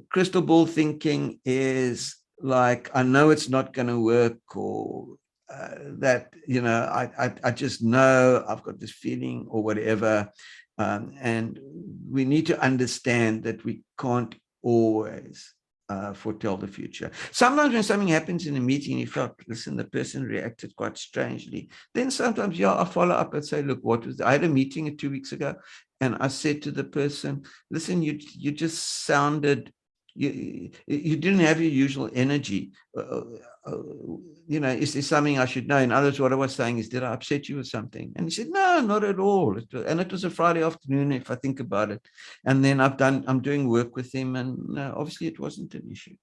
crystal ball thinking is like, I know it's not going to work, or that, I just know I've got this feeling or whatever. And we need to understand that we can't always foretell the future. Sometimes when something happens in a meeting, you felt, listen, the person reacted quite strangely. Then sometimes, I follow up and say, look, I had a meeting 2 weeks ago, and I said to the person, listen, you just sounded, you didn't have your usual energy. Is there something I should know? In other words, what I was saying is, did I upset you with something? And he said, no, not at all. And it was a Friday afternoon, if I think about it. And then I'm doing work with him, and no, obviously it wasn't an issue.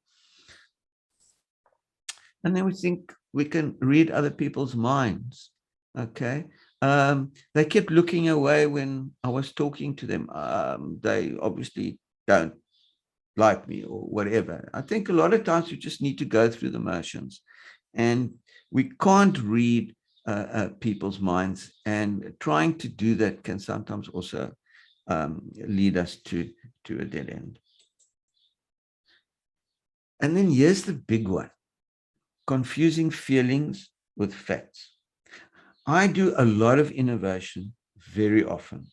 And then we think we can read other people's minds. Okay. They kept looking away when I was talking to them. They obviously don't like me or whatever. I think a lot of times we just need to go through the motions, and we can't read people's minds, and trying to do that can sometimes also lead us to a dead end. And then here's the big one: confusing feelings with facts. I do a lot of innovation very often,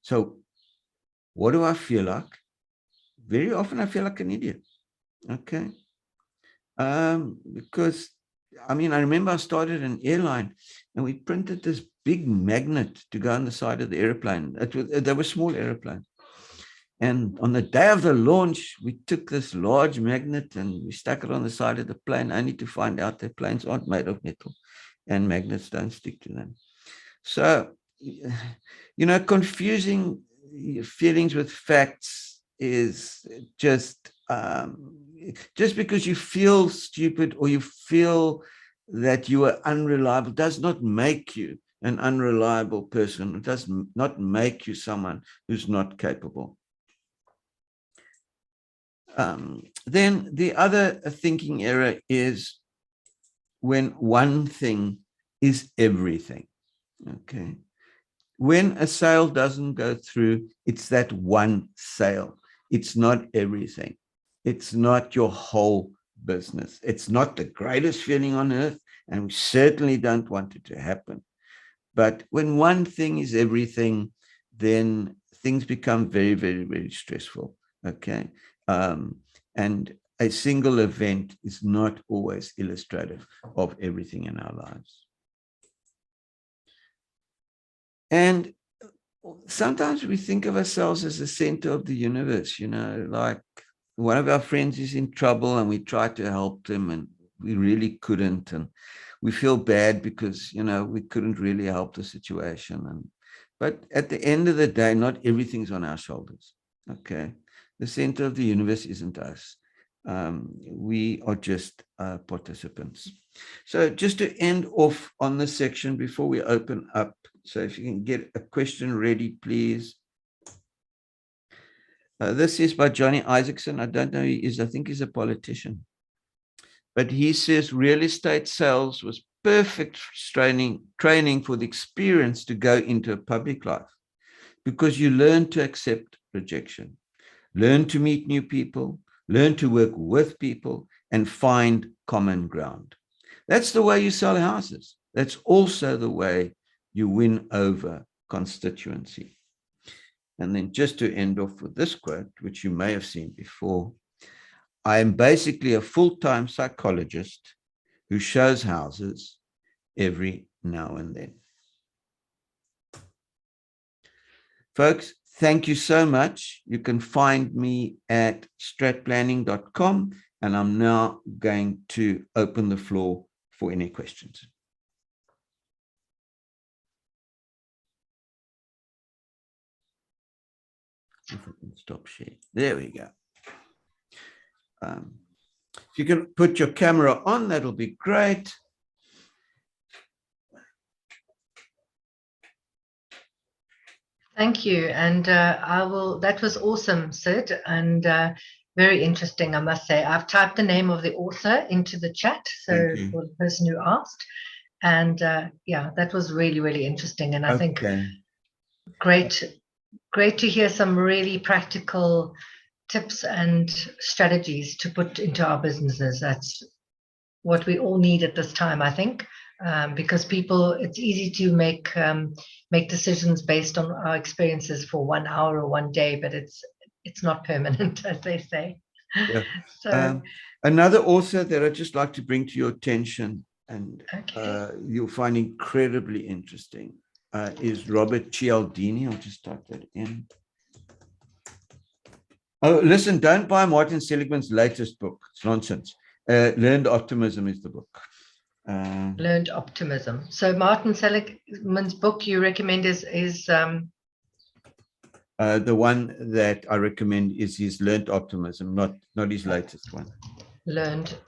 So what do I feel like? Very often I feel like an idiot. Okay. Because I mean, I remember I started an airline and we printed this big magnet to go on the side of the airplane. They were small airplanes. And on the day of the launch, we took this large magnet and we stuck it on the side of the plane, only to find out that planes aren't made of metal and magnets don't stick to them. So, confusing feelings with facts is just because you feel stupid or you feel that you are unreliable does not make you an unreliable person. It does not make you someone who's not capable. Then the other thinking error is when one thing is everything. Okay. When a sale doesn't go through, it's that one sale. It's not everything. It's not your whole business. It's not the greatest feeling on earth, and we certainly don't want it to happen. But when one thing is everything, then things become very, very, very stressful. Okay. And a single event is not always illustrative of everything in our lives. And sometimes we think of ourselves as the center of the universe, like one of our friends is in trouble and we try to help them and we really couldn't. And we feel bad because, we couldn't really help the situation. But at the end of the day, not everything's on our shoulders. Okay. The center of the universe isn't us. We are just participants. So just to end off on this section before we open up, so if you can get a question ready, please. This is by Johnny Isaacson. I don't know who he is. I think he's a politician. But he says real estate sales was perfect training for the experience to go into a public life, because you learn to accept rejection, learn to meet new people, learn to work with people, and find common ground. That's the way you sell houses. That's also the way you win over constituency. And then just to end off with this quote, which you may have seen before, I am basically a full-time psychologist who shows houses every now and then. Folks, thank you so much. You can find me at stratplanning.com, and I'm now going to open the floor for any questions. If I can stop sharing. There we go. If you can put your camera on, that'll be great. Thank you. And that was awesome, Sid, and very interesting, I must say. I've typed the name of the author into the chat, so for the person who asked. And yeah, that was really, really interesting. And I think great to hear some really practical tips and strategies to put into our businesses. That's what we all need at this time, I think, because it's easy to make decisions based on our experiences for 1 hour or 1 day, but it's not permanent, as they say. Yeah. So another author that I'd just like to bring to your attention, and you'll find incredibly interesting, is Robert Cialdini. I'll just type that in. Oh, listen, don't buy Martin Seligman's latest book. It's nonsense. Learned Optimism is the book. Learned Optimism. So Martin Seligman's book you recommend is the one that I recommend is his Learned Optimism, not his latest one. Learned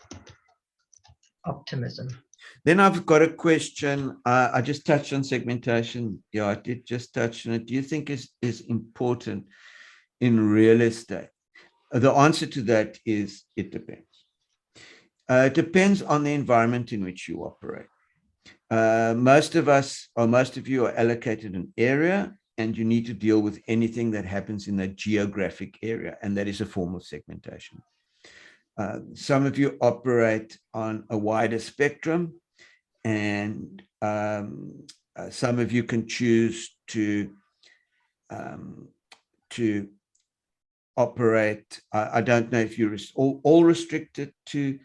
Optimism. Then I've got a question. I just touched on segmentation. Yeah, I did just touch on it. Do you think is important in real estate? The answer to that is it depends. It depends on the environment in which you operate. Most of you are allocated an area, and you need to deal with anything that happens in that geographic area, and that is a form of segmentation. Some of you operate on a wider spectrum, and some of you can choose to to operate. I don't know if you're all restricted to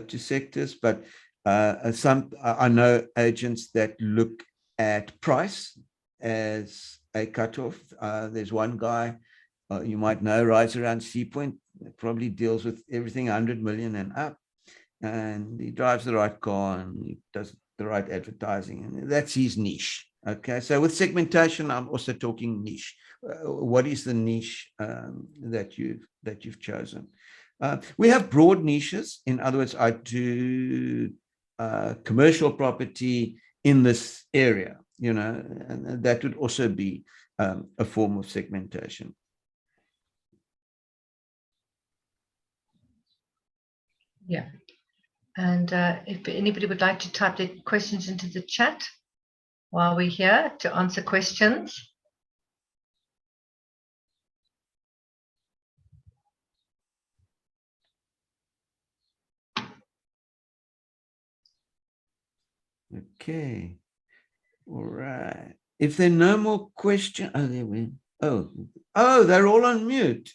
sectors, but I know agents that look at price as a cutoff. There's one guy you might know, rides around Sea Point, probably deals with everything 100 million and up, and he drives the right car and he does the right advertising, and that's his niche. Okay, so with segmentation, I'm also talking niche. What is the niche that you've chosen? We have broad niches. In other words, I do commercial property in this area, and that would also be a form of segmentation. Yeah. And if anybody would like to type their questions into the chat while we're here to answer questions. Okay. All right. If there are no more questions, oh, there we. Oh, they're all on mute.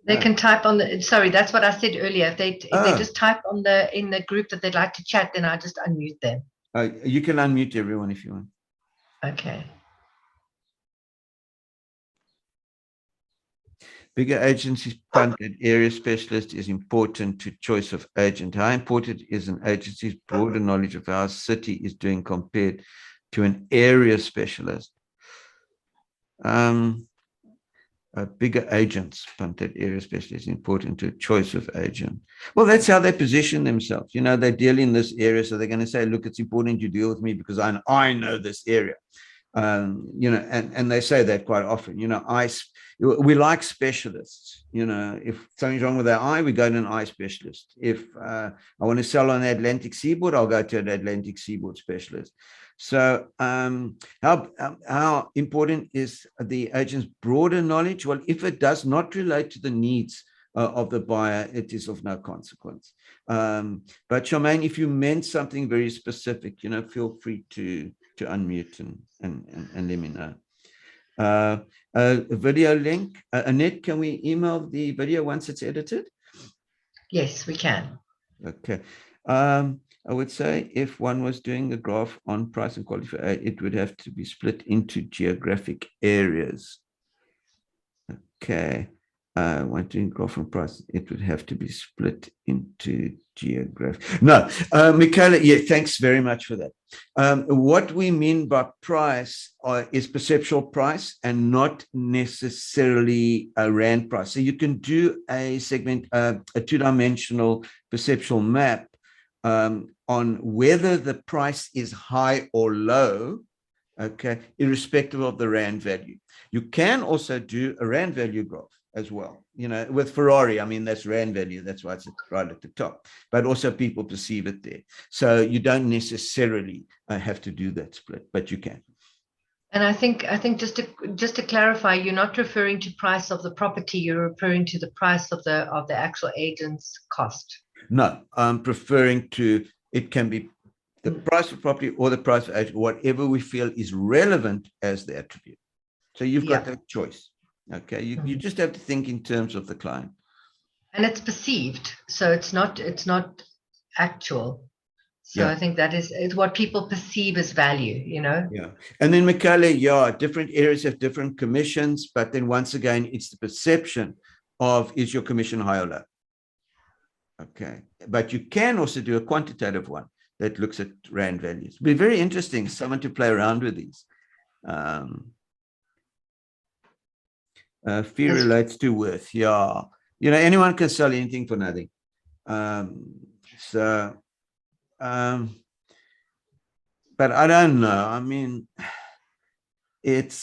They can type on the, sorry, that's what I said earlier. If they just type on in the group that they'd like to chat, then I just unmute them. You can unmute everyone if you want. Okay. Bigger agencies punt at area specialist is important to choice of agent. How important is an agency's broader knowledge of how a city is doing compared to an area specialist? Bigger agents punt at area specialist is important to choice of agent. Well, that's how they position themselves. They deal in this area, so they're going to say, look, it's important you deal with me because I know this area. And they say that quite often. We like specialists. If something's wrong with our eye, we go to an eye specialist. If I want to sell on the Atlantic seaboard, I'll go to an Atlantic seaboard specialist. So how important is the agent's broader knowledge? Well, if it does not relate to the needs of the buyer, it is of no consequence. But Charmaine, if you meant something very specific, feel free to unmute and let me know. A video link. Annette, can we email the video once it's edited? Yes, we can. Okay. I would say if one was doing a graph on price and quality, it would have to be split into geographic areas. Okay. When doing graph on price, it would have to be split into geographic. No, Michaela, yeah, thanks very much for that. What we mean by price is perceptual price and not necessarily a rand price. So you can do a segment, a two-dimensional perceptual map on whether the price is high or low, okay, irrespective of the rand value. You can also do a rand value graph as well. With Ferrari, I mean, that's rand value. That's why it's right at the top. But also people perceive it there. So you don't necessarily have to do that split, but you can. And I think just to clarify, you're not referring to price of the property. You're referring to the price of the actual agent's cost. No, I'm preferring to, it can be the price of property or the price of agent, whatever we feel is relevant as the attribute. So you've got that choice. Okay, you just have to think in terms of the client. And it's perceived, so it's not actual. So I think that is what people perceive as value, Yeah. And then Michaela, different areas have different commissions, but then once again, it's the perception of, is your commission high or low? Okay. But you can also do a quantitative one that looks at rand values. It'll be very interesting, someone to play around with these. Fee relates to worth. Yeah. Anyone can sell anything for nothing. But I don't know. I mean, it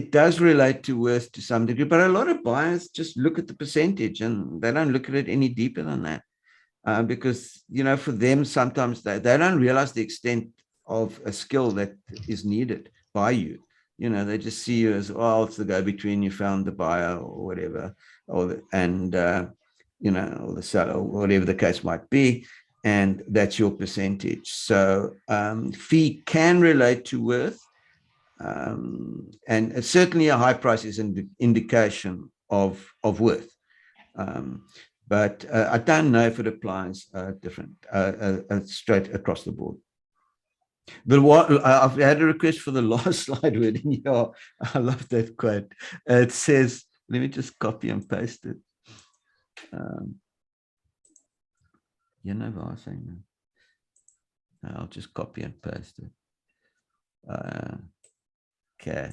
does relate to worth to some degree, but a lot of buyers just look at the percentage and they don't look at it any deeper than that. Because, for them, sometimes they don't realize the extent of a skill that is needed by you. They just see you as, oh, it's the go-between, you found the buyer or whatever, or the seller, or whatever the case might be. and that's your percentage. So fee can relate to worth, and certainly a high price is an indication of worth. But I don't know if it applies different straight across the board. But what I've had a request for the last slide word in here. I love that quote. It says, let me just copy and paste it. You know what I'm saying? I'll just copy and paste it. Okay.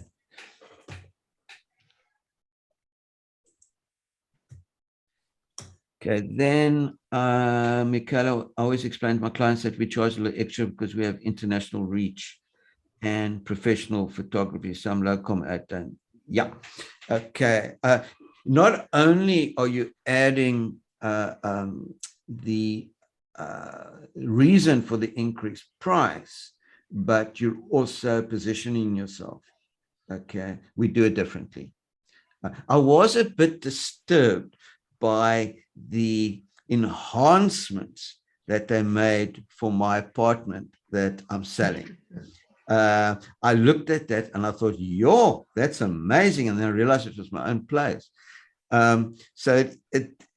Okay, then Michaela, I always explain to my clients that we charge a little extra because we have international reach and professional photography, some local and yeah. Okay. Not only are you adding the reason for the increased price, but you're also positioning yourself. Okay, we do it differently. I was a bit disturbed by the enhancements that they made for my apartment that I'm selling. I looked at that and I thought, yo, that's amazing. And then I realized it was my own place. So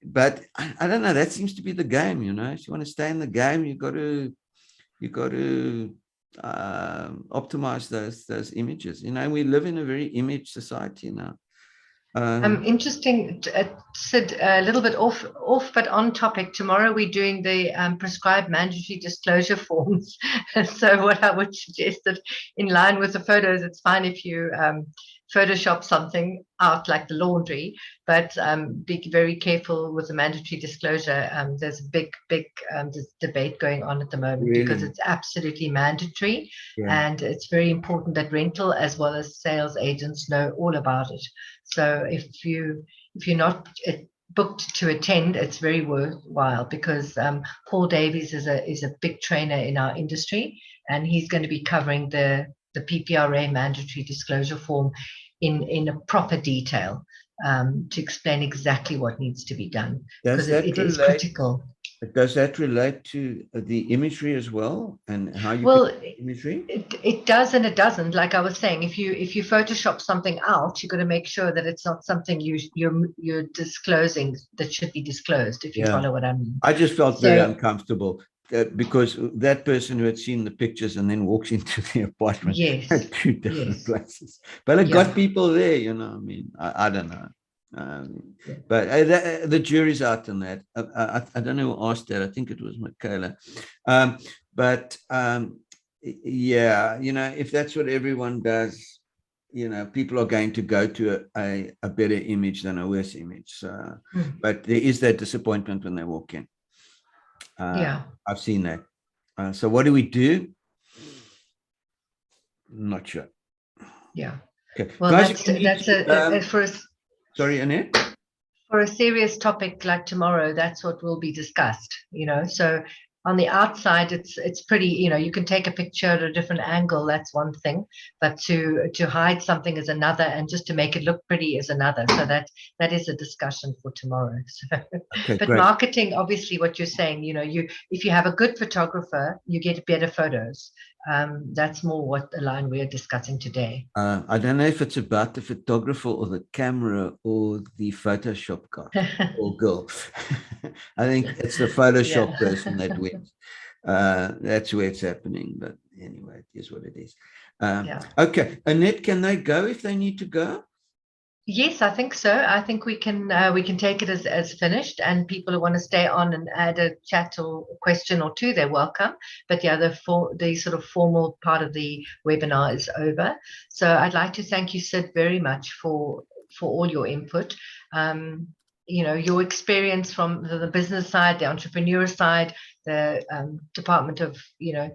but I don't know, that seems to be the game, you know. If you want to stay in the game, you got to optimize those images. You know, we live in a very image society now. Interesting, Sid, a little bit off, but on topic. Tomorrow we're doing the prescribed mandatory disclosure forms. So what I would suggest that in line with the photos, it's fine if you Photoshop something out like the laundry, but be very careful with the mandatory disclosure. There's a big debate going on at the moment because it's absolutely mandatory, and it's very important that rental as well as sales agents know all about it. So if you're not booked to attend, it's very worthwhile because Paul Davies is a big trainer in our industry, and he's going to be covering the PPRA mandatory disclosure form in a proper detail to explain exactly what needs to be done, because it is critical. Does that relate to the imagery as well, and how you pick imagery? It does and it doesn't. Like I was saying, if you Photoshop something out, you've got to make sure that it's not something you're disclosing that should be disclosed, if you follow what I mean. I just felt very uncomfortable because that person who had seen the pictures and then walks into the apartment had two different places. But it got people there, you know. I mean, I don't know. But the jury's out on that. I don't know who asked that. I think it was Michaela. But yeah, you know, if that's what everyone does, you know, people are going to go to a better image than a worse image. But there is that disappointment when they walk in. I've seen that. So what do we do? Not sure. Yeah. Okay. Well, guys, that's for us. Sorry, Annette? For a serious topic like tomorrow, that's what will be discussed, you know. So on the outside, it's pretty, you know, you can take a picture at a different angle, that's one thing, but to hide something is another, and just to make it look pretty is another. So that is a discussion for tomorrow. So, okay, but great. Marketing, obviously, what you're saying, you know, if you have a good photographer, you get better photos. That's more what the line we're discussing today. I don't know if it's about the photographer or the camera or the Photoshop guy or girl. I think it's the Photoshop person that wins. That's where it's happening. But anyway, it is what it is. Okay, Annette, can they go if they need to go? Yes, I think so. I think we can take it as finished, and people who want to stay on and add a chat or a question or two, they're welcome. But yeah, the sort of formal part of the webinar is over. So I'd like to thank you, Sid, very much for all your input. You know, your experience from the business side, the entrepreneur side, the Department of, you know,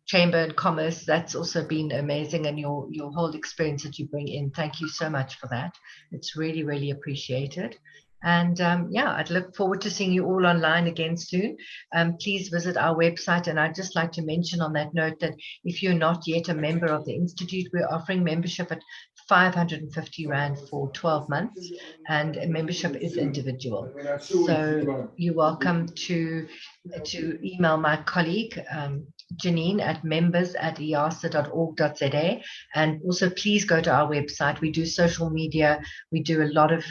Chamber and Commerce, that's also been amazing, and your whole experience that you bring in. Thank you so much for that. It's really, really appreciated. And yeah, I'd look forward to seeing you all online again soon. Please visit our website. And I'd just like to mention on that note that if you're not yet a member of the Institute, we're offering membership at 550 Rand for 12 months, and a membership is individual. So you're welcome to email my colleague, Janine, at members@iasa.org.za. And also please go to our website. We do social media. We do a lot of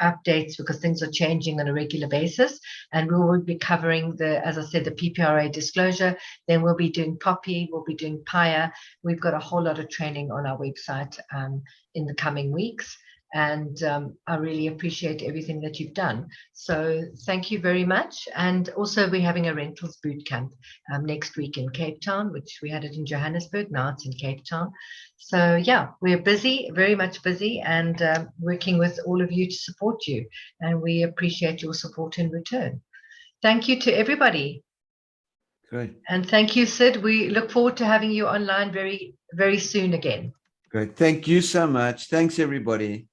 updates because things are changing on a regular basis. And we will be covering as I said, the PPRA disclosure. Then we'll be doing POPI, we'll be doing PIA. We've got a whole lot of training on our website in the coming weeks. And I really appreciate everything that you've done. So thank you very much. And also we're having a rentals boot camp next week in Cape Town, which we had it in Johannesburg. Now it's in Cape Town. So yeah, we're busy, very much busy, and working with all of you to support you. And we appreciate your support in return. Thank you to everybody. Great. And thank you, Sid. We look forward to having you online very, very soon again. Great. Thank you so much. Thanks, everybody.